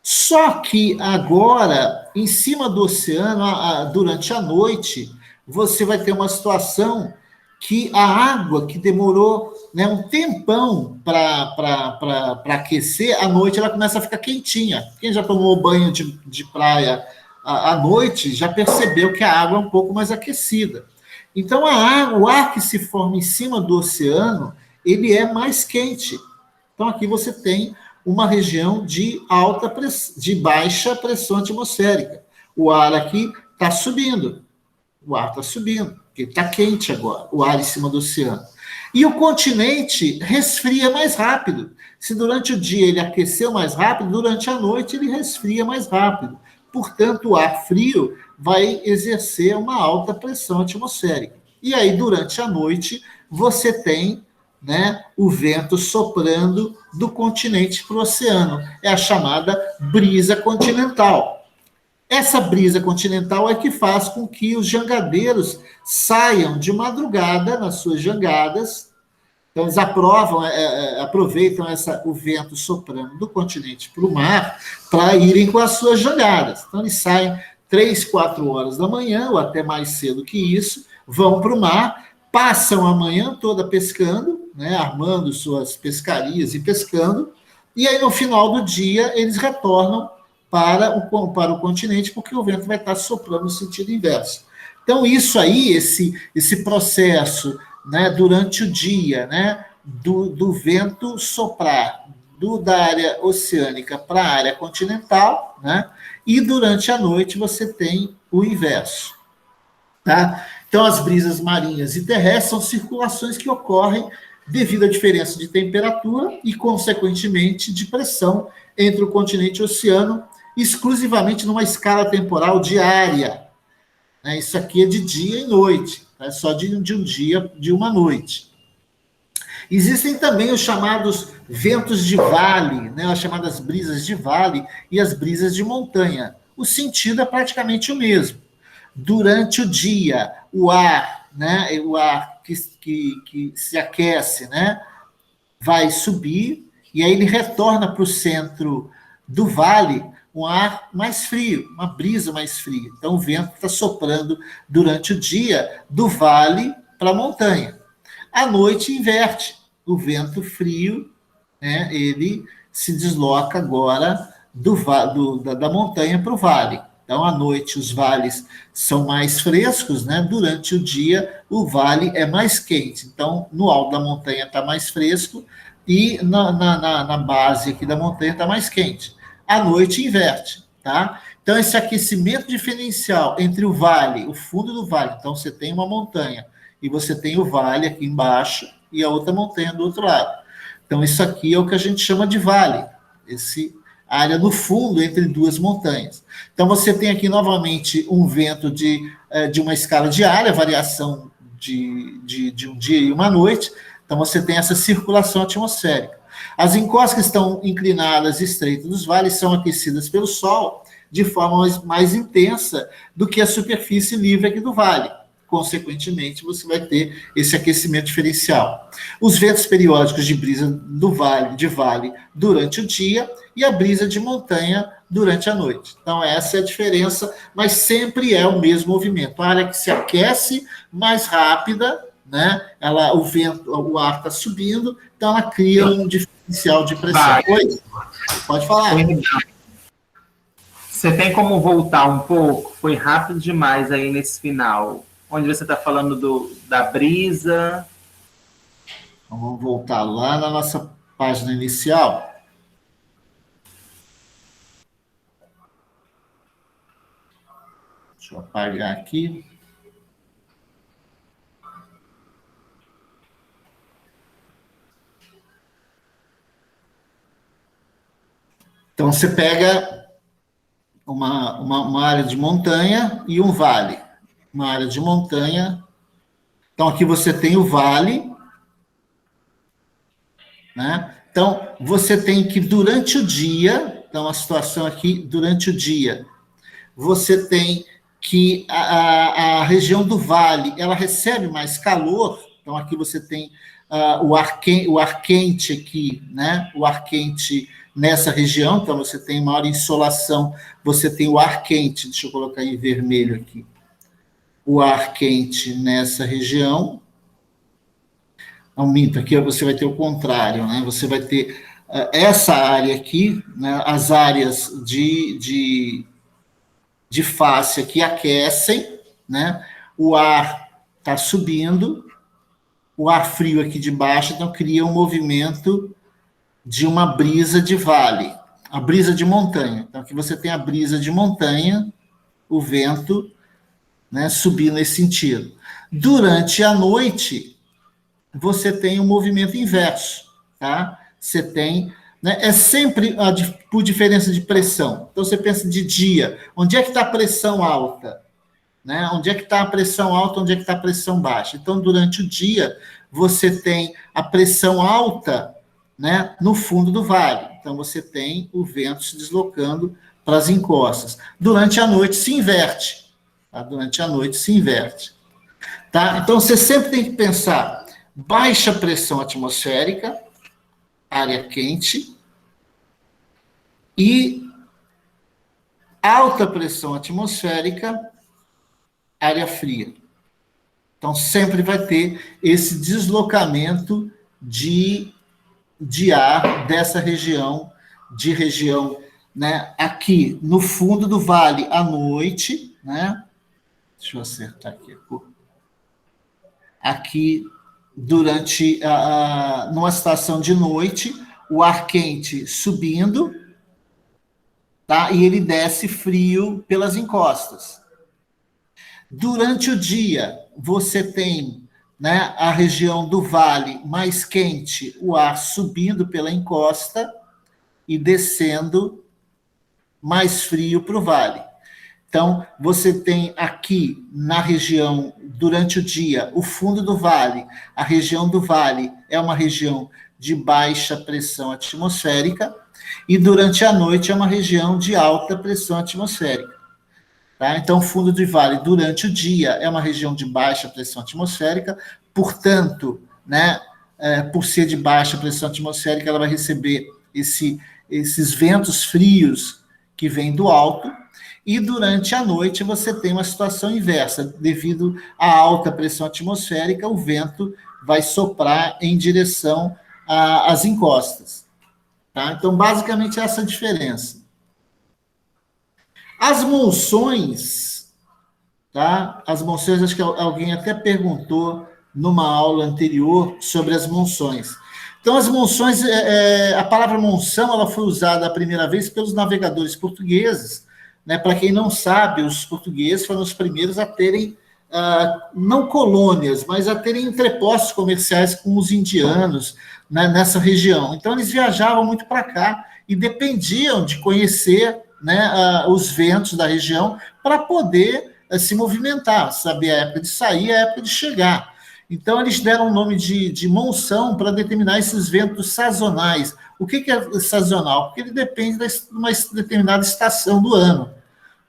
só que agora, em cima do oceano, durante a noite, você vai ter uma situação que a água que demorou, né, um tempão para aquecer, à noite ela começa a ficar quentinha. Quem já tomou banho de praia à noite já percebeu que a água é um pouco mais aquecida. Então, o ar que se forma em cima do oceano, ele é mais quente. Então, aqui você tem uma região de baixa pressão atmosférica. O ar aqui está subindo. O ar está subindo, porque está quente agora, o ar em cima do oceano. E o continente resfria mais rápido. Se durante o dia ele aqueceu mais rápido, durante a noite ele resfria mais rápido. Portanto, o ar frio vai exercer uma alta pressão atmosférica. E aí, durante a noite, você tem, né, o vento soprando do continente para o oceano. É a chamada brisa continental. Essa brisa continental é que faz com que os jangadeiros saiam de madrugada nas suas jangadas. Então, eles aproveitam o vento soprando do continente para o mar para irem com as suas jangadas. Então, eles saem 3, 4 horas da manhã, ou até mais cedo que isso, vão para o mar, passam a manhã toda pescando, né, armando suas pescarias e pescando, e aí, no final do dia, eles retornam para o continente, porque o vento vai estar soprando no sentido inverso. Então, isso aí, esse processo, né, durante o dia, né, do vento soprar da área oceânica para a área continental, né, e durante a noite você tem o inverso. Tá? Então, as brisas marinhas e terrestres são circulações que ocorrem devido à diferença de temperatura e, consequentemente, de pressão entre o continente e o oceano, exclusivamente numa escala temporal diária. Isso aqui é de dia e noite, é só de um dia, de uma noite. Existem também os chamados ventos de vale, né, as chamadas brisas de vale e as brisas de montanha. O sentido é praticamente o mesmo. Durante o dia, o ar, né, o ar que se aquece, né, vai subir, e aí ele retorna para o centro do vale um ar mais frio, uma brisa mais fria. Então, o vento está soprando durante o dia do vale para a montanha. À noite, inverte. O vento frio, né, ele se desloca agora da montanha para o vale. Então, à noite, os vales são mais frescos, né? Durante o dia, o vale é mais quente. Então, no alto da montanha está mais fresco e na base aqui da montanha está mais quente. À noite, inverte, tá? Então, esse aquecimento diferencial entre o vale, o fundo do vale, então você tem uma montanha e você tem o vale aqui embaixo e a outra montanha do outro lado. Então, isso aqui é o que a gente chama de vale, área no fundo entre duas montanhas. Então, você tem aqui novamente um vento de uma escala diária, variação de um dia e uma noite. Então, você tem essa circulação atmosférica. As encostas que estão inclinadas e estreitas dos vales são aquecidas pelo Sol de forma mais intensa do que a superfície livre aqui do vale. consequentemente, você vai ter esse aquecimento diferencial. Os ventos periódicos de brisa de vale durante o dia e a brisa de montanha durante a noite. Então, essa é a diferença, mas sempre é o mesmo movimento. A área que se aquece mais rápida, né? O ar está subindo, então ela cria um diferencial de pressão. Oi? Pode falar. Você tem como voltar um pouco? Foi rápido demais aí nesse final. Onde você está falando da brisa. Então, vamos voltar lá na nossa página inicial. Deixa eu apagar aqui. Então, você pega uma área de montanha e um vale. Uma área de montanha. Então, aqui você tem o vale, né? Então, você tem que, durante o dia, então, a situação aqui, durante o dia, você tem que a região do vale, ela recebe mais calor, então, aqui você tem o ar quente aqui, né? O ar quente nessa região, então você tem maior insolação, você tem o ar quente, deixa eu colocar em vermelho aqui, o ar quente nessa região. Não, minto, aqui você vai ter o contrário, né? Você vai ter essa área aqui, né? As áreas de face aqui aquecem, né? O ar está subindo, o ar frio aqui de baixo, então cria um movimento de uma brisa de vale, a brisa de montanha. Então, aqui você tem a brisa de montanha, o vento, né, subir nesse sentido. Durante a noite, você tem um movimento inverso, tá? Você tem, né, é sempre por diferença de pressão. Então, você pensa de dia, onde é que está a pressão alta? Né? Onde é que está a pressão alta, onde é que está a pressão baixa? Então, durante o dia, você tem a pressão alta, né, no fundo do vale. Então, você tem o vento se deslocando para as encostas. Durante a noite, se inverte. Tá? Durante a noite, se inverte. Tá? Então, você sempre tem que pensar baixa pressão atmosférica, área quente, e alta pressão atmosférica, área fria. Então, sempre vai ter esse deslocamento de ar dessa região, né, aqui no fundo do vale à noite, né? Deixa eu acertar aqui. Aqui, durante numa estação de noite, o ar quente subindo, tá? E ele desce frio pelas encostas. Durante o dia, você tem, né, a região do vale mais quente, o ar subindo pela encosta e descendo mais frio para o vale. Então, você tem aqui na região, durante o dia, o fundo do vale. A região do vale é uma região de baixa pressão atmosférica e durante a noite é uma região de alta pressão atmosférica. Tá? Então, o fundo do vale, durante o dia, é uma região de baixa pressão atmosférica, portanto, né, por ser de baixa pressão atmosférica, ela vai receber esses ventos frios que vêm do alto, e durante a noite você tem uma situação inversa, devido à alta pressão atmosférica, o vento vai soprar em direção às encostas. Tá? Então, basicamente, essa é a diferença. As monções, tá? As monções, acho que alguém até perguntou numa aula anterior sobre as monções. Então, as monções, a palavra monção, ela foi usada a primeira vez pelos navegadores portugueses, né? Para quem não sabe, os portugueses foram os primeiros a terem, não colônias, mas a terem entrepostos comerciais com os indianos, né, nessa região. Então, eles viajavam muito para cá e dependiam de conhecer, né, os ventos da região para poder se movimentar, saber a época de sair e a época de chegar. Então, eles deram o nome de monção para determinar esses ventos sazonais. O que é sazonal? Porque ele depende de uma determinada estação do ano.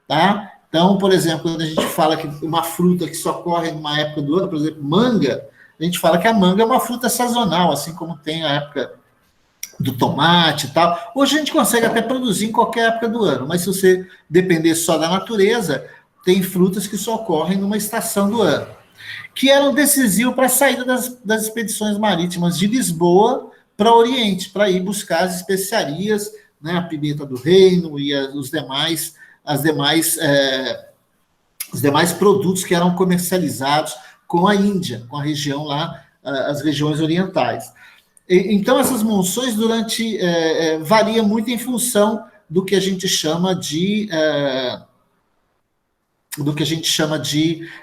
Tá? Então, por exemplo, quando a gente fala que uma fruta que só corre numa época do ano, por exemplo, manga, a gente fala que a manga é uma fruta sazonal, assim como tem a época do tomate e tal. Hoje a gente consegue até produzir em qualquer época do ano, mas se você depender só da natureza, tem frutas que só ocorrem numa estação do ano, que eram decisivos para a saída das expedições marítimas de Lisboa para o Oriente, para ir buscar as especiarias, né, a pimenta do reino e os demais produtos que eram comercializados com a Índia, com a região lá, as regiões orientais. Então, essas monções varia muito em função do que a gente chama de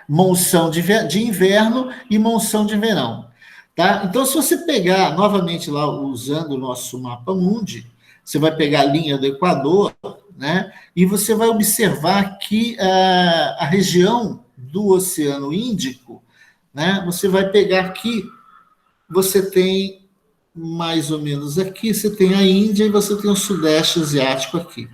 monção de inverno e monção de verão. Tá? Então, se você pegar novamente lá, usando o nosso mapa mundi, você vai pegar a linha do Equador, né, e você vai observar que a região do Oceano Índico, né, você vai pegar aqui, você tem mais ou menos aqui, você tem a Índia e você tem o Sudeste Asiático aqui.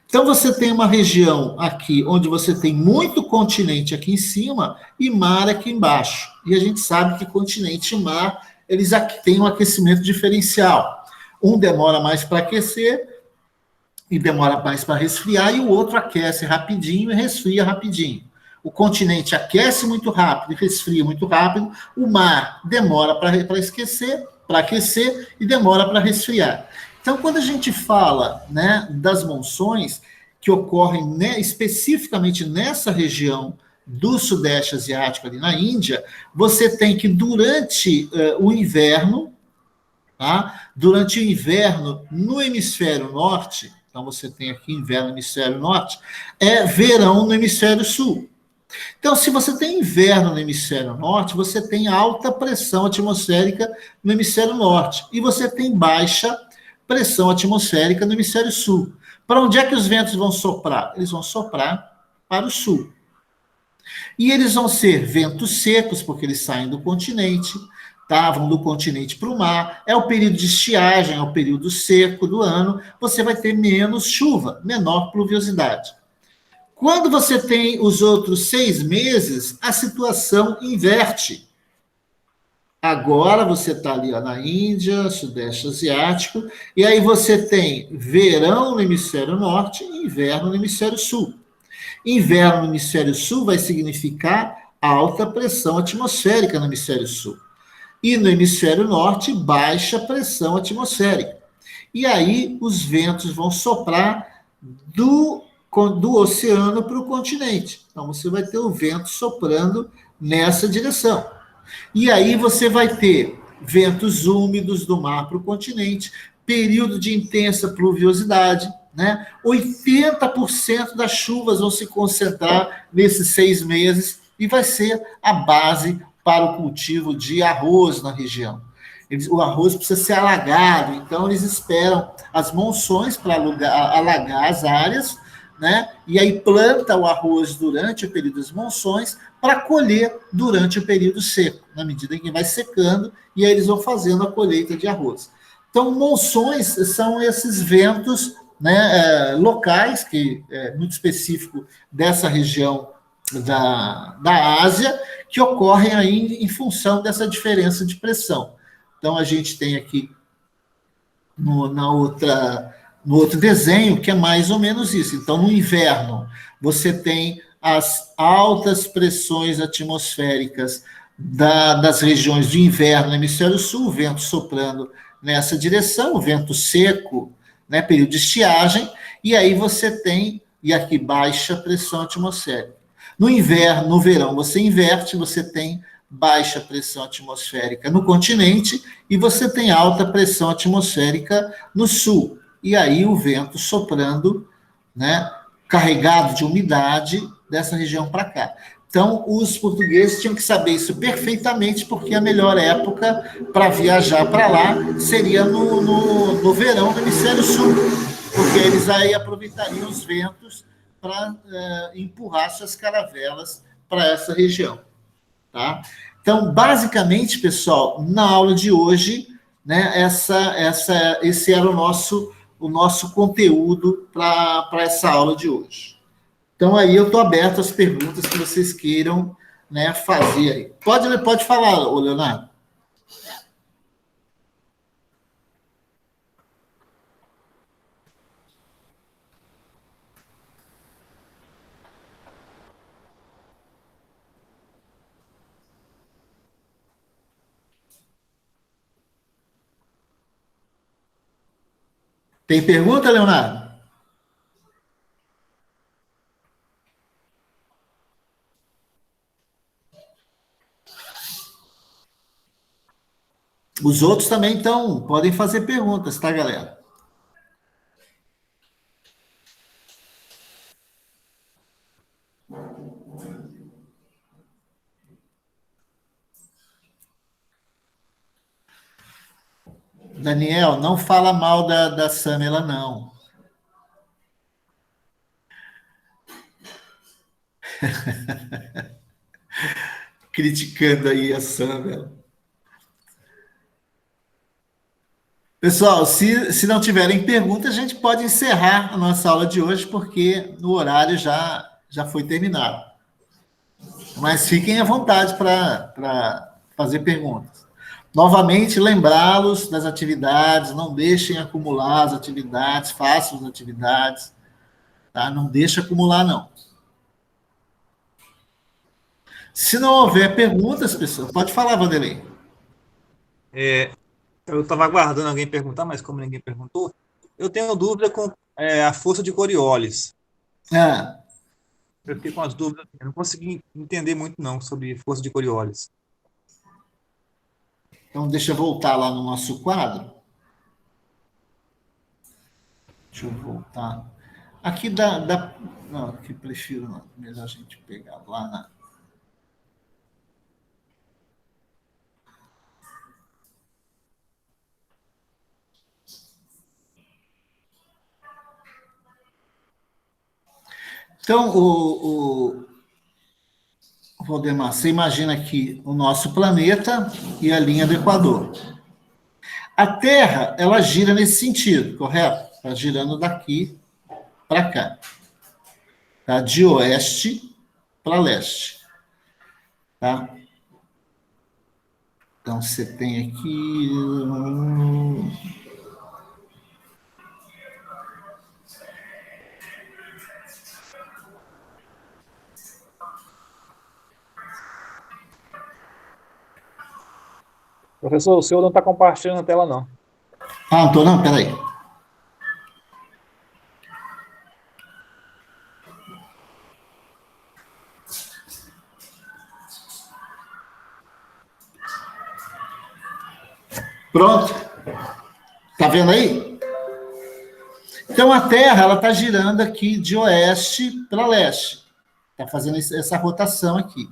Então, você tem uma região aqui onde você tem muito continente aqui em cima e mar aqui embaixo. E a gente sabe que continente e mar, eles aqui têm um aquecimento diferencial. Um demora mais para aquecer e demora mais para resfriar, e o outro aquece rapidinho e resfria rapidinho. O continente aquece muito rápido e resfria muito rápido, o mar demora para aquecer e demora para resfriar. Então, quando a gente fala, né, das monções que ocorrem, né, especificamente nessa região do Sudeste Asiático, ali na Índia, você tem que, durante o inverno, tá? Durante o inverno no hemisfério norte, então você tem aqui inverno no hemisfério norte, verão no hemisfério sul. Então, se você tem inverno no hemisfério norte, você tem alta pressão atmosférica no hemisfério norte, e você tem baixa pressão atmosférica no hemisfério sul. Para onde é que os ventos vão soprar? Eles vão soprar para o sul. E eles vão ser ventos secos, porque eles saem do continente, tá? Vão do continente para o mar. É o período de estiagem, é o período seco do ano. Você vai ter menos chuva, menor pluviosidade. Quando você tem os outros 6 meses, a situação inverte. Agora você está ali, ó, na Índia, Sudeste Asiático, e aí você tem verão no hemisfério norte e inverno no hemisfério sul. Inverno no hemisfério sul vai significar alta pressão atmosférica no hemisfério sul. E no hemisfério norte, baixa pressão atmosférica. E aí os ventos vão soprar do oceano para o continente. Então você vai ter o vento soprando nessa direção. E aí você vai ter ventos úmidos do mar para o continente, período de intensa pluviosidade, né? 80% das chuvas vão se concentrar nesses 6 meses e vai ser a base para o cultivo de arroz na região. O arroz precisa ser alagado, então eles esperam as monções para alagar as áreas, né? E aí planta o arroz durante o período das monções para colher durante o período seco, na medida em que vai secando, e aí eles vão fazendo a colheita de arroz. Então, monções são esses ventos, né, locais, que é muito específico dessa região da Ásia, que ocorrem aí em função dessa diferença de pressão. Então, a gente tem aqui no outro desenho, que é mais ou menos isso. Então, no inverno, você tem as altas pressões atmosféricas das regiões de inverno no hemisfério sul, o vento soprando nessa direção, o vento seco, né, período de estiagem, e aí você tem, e aqui, baixa pressão atmosférica. No inverno, no verão, você inverte, você tem baixa pressão atmosférica no continente e você tem alta pressão atmosférica no sul. E aí o vento soprando, né, carregado de umidade dessa região para cá. Então, os portugueses tinham que saber isso perfeitamente, porque a melhor época para viajar para lá seria no verão do hemisfério sul, porque eles aí aproveitariam os ventos para empurrar suas caravelas para essa região. Tá? Então, basicamente, pessoal, na aula de hoje, né, esse era o nosso conteúdo para essa aula de hoje. Então, aí eu estou aberto às perguntas que vocês queiram, né, fazer aí. Pode falar, ô Leonardo. Tem pergunta, Leonardo? Os outros também podem fazer perguntas, tá, galera? Daniel, não fala mal da Samela, não. Criticando aí a Samela. Pessoal, se não tiverem perguntas, a gente pode encerrar a nossa aula de hoje, porque o horário já foi terminado. Mas fiquem à vontade para fazer perguntas. Novamente, lembrá-los das atividades, não deixem acumular as atividades, façam as atividades, tá? Não deixe acumular, não. Se não houver perguntas, pessoal, pode falar, Vanderlei. Eu estava aguardando alguém perguntar, mas como ninguém perguntou, eu tenho dúvida com a força de Coriolis. Ah, Eu fiquei com as dúvidas, eu não consegui entender muito não sobre força de Coriolis. então, deixa eu voltar lá no nosso quadro. Deixa eu voltar. Aqui não, aqui prefiro não. Melhor a gente pegar lá na... Então, Valdemar, você imagina aqui o nosso planeta e a linha do Equador. A Terra, ela gira nesse sentido, correto? Está girando daqui para cá. Tá? De oeste para leste. Tá? Então, você tem aqui... Professor, o senhor não está compartilhando a tela, não. Ah, não estou não, peraí. Pronto. Tá vendo aí? Então, a Terra, ela está girando aqui de oeste para leste. Está fazendo essa rotação aqui.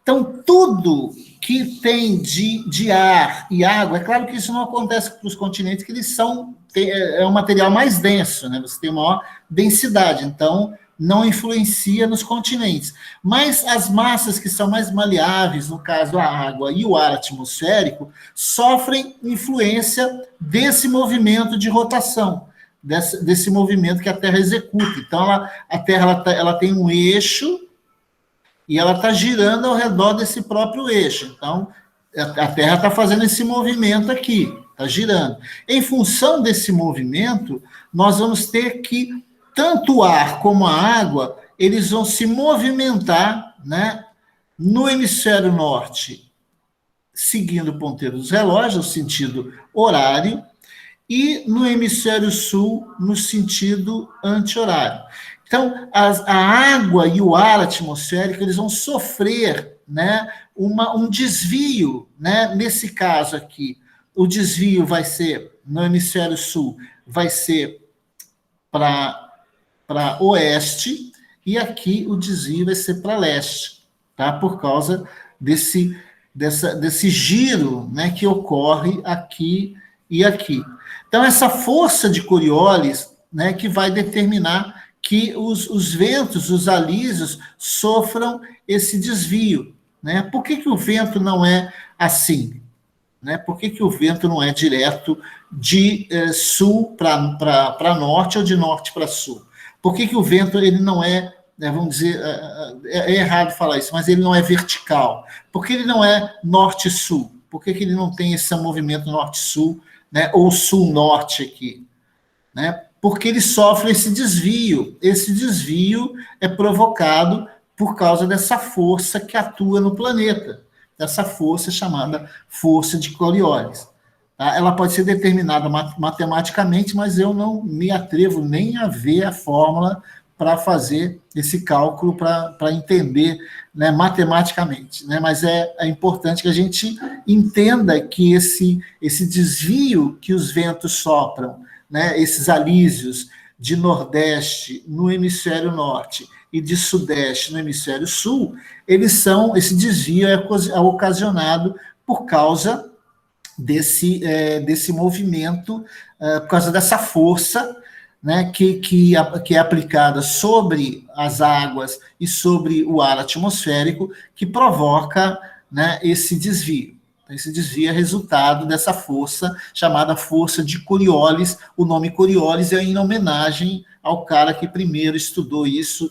Então, tudo que tem de ar e água, é claro que isso não acontece para os continentes, que eles é um material mais denso, né? Você tem maior densidade, então não influencia nos continentes. Mas as massas que são mais maleáveis, no caso a água e o ar atmosférico, sofrem influência desse movimento de rotação, desse movimento que a Terra executa. Então, a Terra ela tem um eixo, e ela está girando ao redor desse próprio eixo. Então, a Terra está fazendo esse movimento aqui, está girando. Em função desse movimento, nós vamos ter que, tanto o ar como a água, eles vão se movimentar, né, no hemisfério norte, seguindo o ponteiro dos relógios, no sentido horário, e no hemisfério sul, no sentido anti-horário. Então, a água e o ar atmosférico, eles vão sofrer, né, um desvio, né? Nesse caso aqui, o desvio vai ser, no hemisfério sul, vai ser para oeste, e aqui o desvio vai ser para leste, tá? Por causa desse giro, né, que ocorre aqui e aqui. Então, essa força de Coriolis, né, que vai determinar que os ventos, os alísios, sofram esse desvio, né? Por que o vento não é assim? Né? Por que o vento não é direto de sul para norte ou de norte para sul? Por que o vento ele não é né, vamos dizer, é errado falar isso, mas ele não é vertical. Por que ele não é norte-sul? Por que ele não tem esse movimento norte-sul, né, ou sul-norte aqui? Né? Porque ele sofre esse desvio. Esse desvio é provocado por causa dessa força que atua no planeta, dessa força chamada força de Coriolis. Tá? Ela pode ser determinada matematicamente, mas eu não me atrevo nem a ver a fórmula para fazer esse cálculo, para entender, né, matematicamente. Né? Mas é importante que a gente entenda que esse desvio que os ventos sopram, né, esses alísios de nordeste no hemisfério norte e de sudeste no hemisfério sul, esse desvio é ocasionado por causa desse movimento, por causa dessa força, né, que é aplicada sobre as águas e sobre o ar atmosférico, que provoca, né, esse desvio. Esse desvio é resultado dessa força, chamada força de Coriolis. O nome Coriolis é em homenagem ao cara que primeiro estudou isso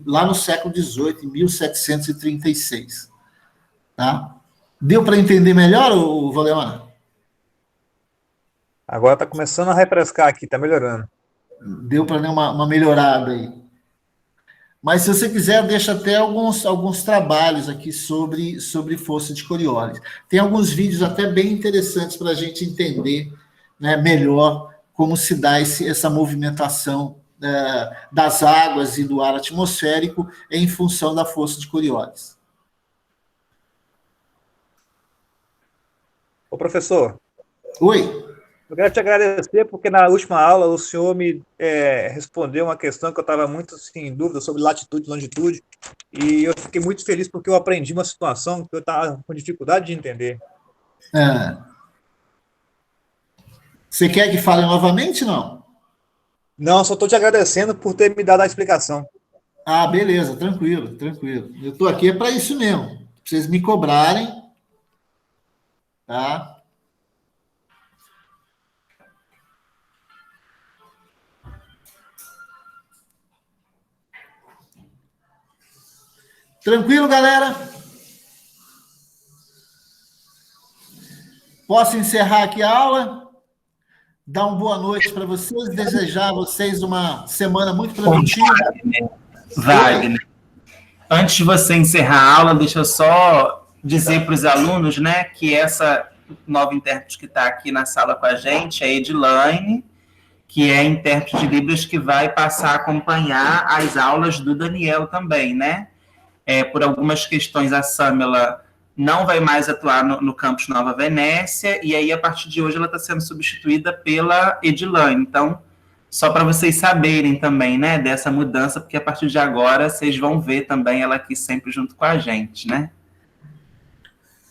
lá no século XVIII, em 1736. Tá? Deu para entender melhor, Valdemar? Agora está começando a refrescar aqui, está melhorando. Deu para dar uma melhorada aí. Mas, se você quiser, deixa até alguns trabalhos aqui sobre força de Coriolis. Tem alguns vídeos até bem interessantes para a gente entender, né, melhor como se dá essa movimentação das águas e do ar atmosférico em função da força de Coriolis. Ô, professor. Oi. Eu quero te agradecer porque na última aula o senhor me respondeu uma questão que eu estava muito assim, em dúvida sobre latitude e longitude, e eu fiquei muito feliz porque eu aprendi uma situação que eu estava com dificuldade de entender. Você quer que fale novamente, não? Não, só estou te agradecendo por ter me dado a explicação. Ah, beleza, tranquilo. Eu estou aqui para isso mesmo, para vocês me cobrarem, tá? Tranquilo, galera? Posso encerrar aqui a aula? Dar uma boa noite para vocês, desejar a vocês uma semana muito produtiva. Wagner, antes de você encerrar a aula, deixa eu só dizer para os alunos, né, que essa nova intérprete que está aqui na sala com a gente é a Edilane, que é a intérprete de Libras que vai passar a acompanhar as aulas do Daniel também, né? Por algumas questões, a Samela não vai mais atuar no campus Nova Venécia, e aí, a partir de hoje, ela está sendo substituída pela Edilane. Então, só para vocês saberem também, né, dessa mudança, porque a partir de agora, vocês vão ver também ela aqui sempre junto com a gente, né?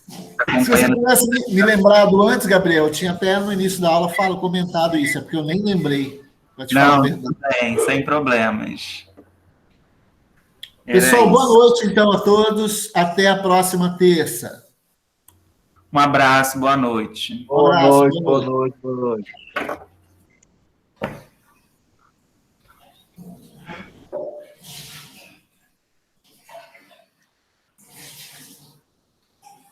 Se você tivesse me lembrado antes, Gabriel, eu tinha até no início da aula comentado isso, é porque eu nem lembrei. Não, tudo bem, sem problemas. Pessoal, boa noite, então, a todos. Até a próxima terça. Um abraço, boa noite. Boa noite.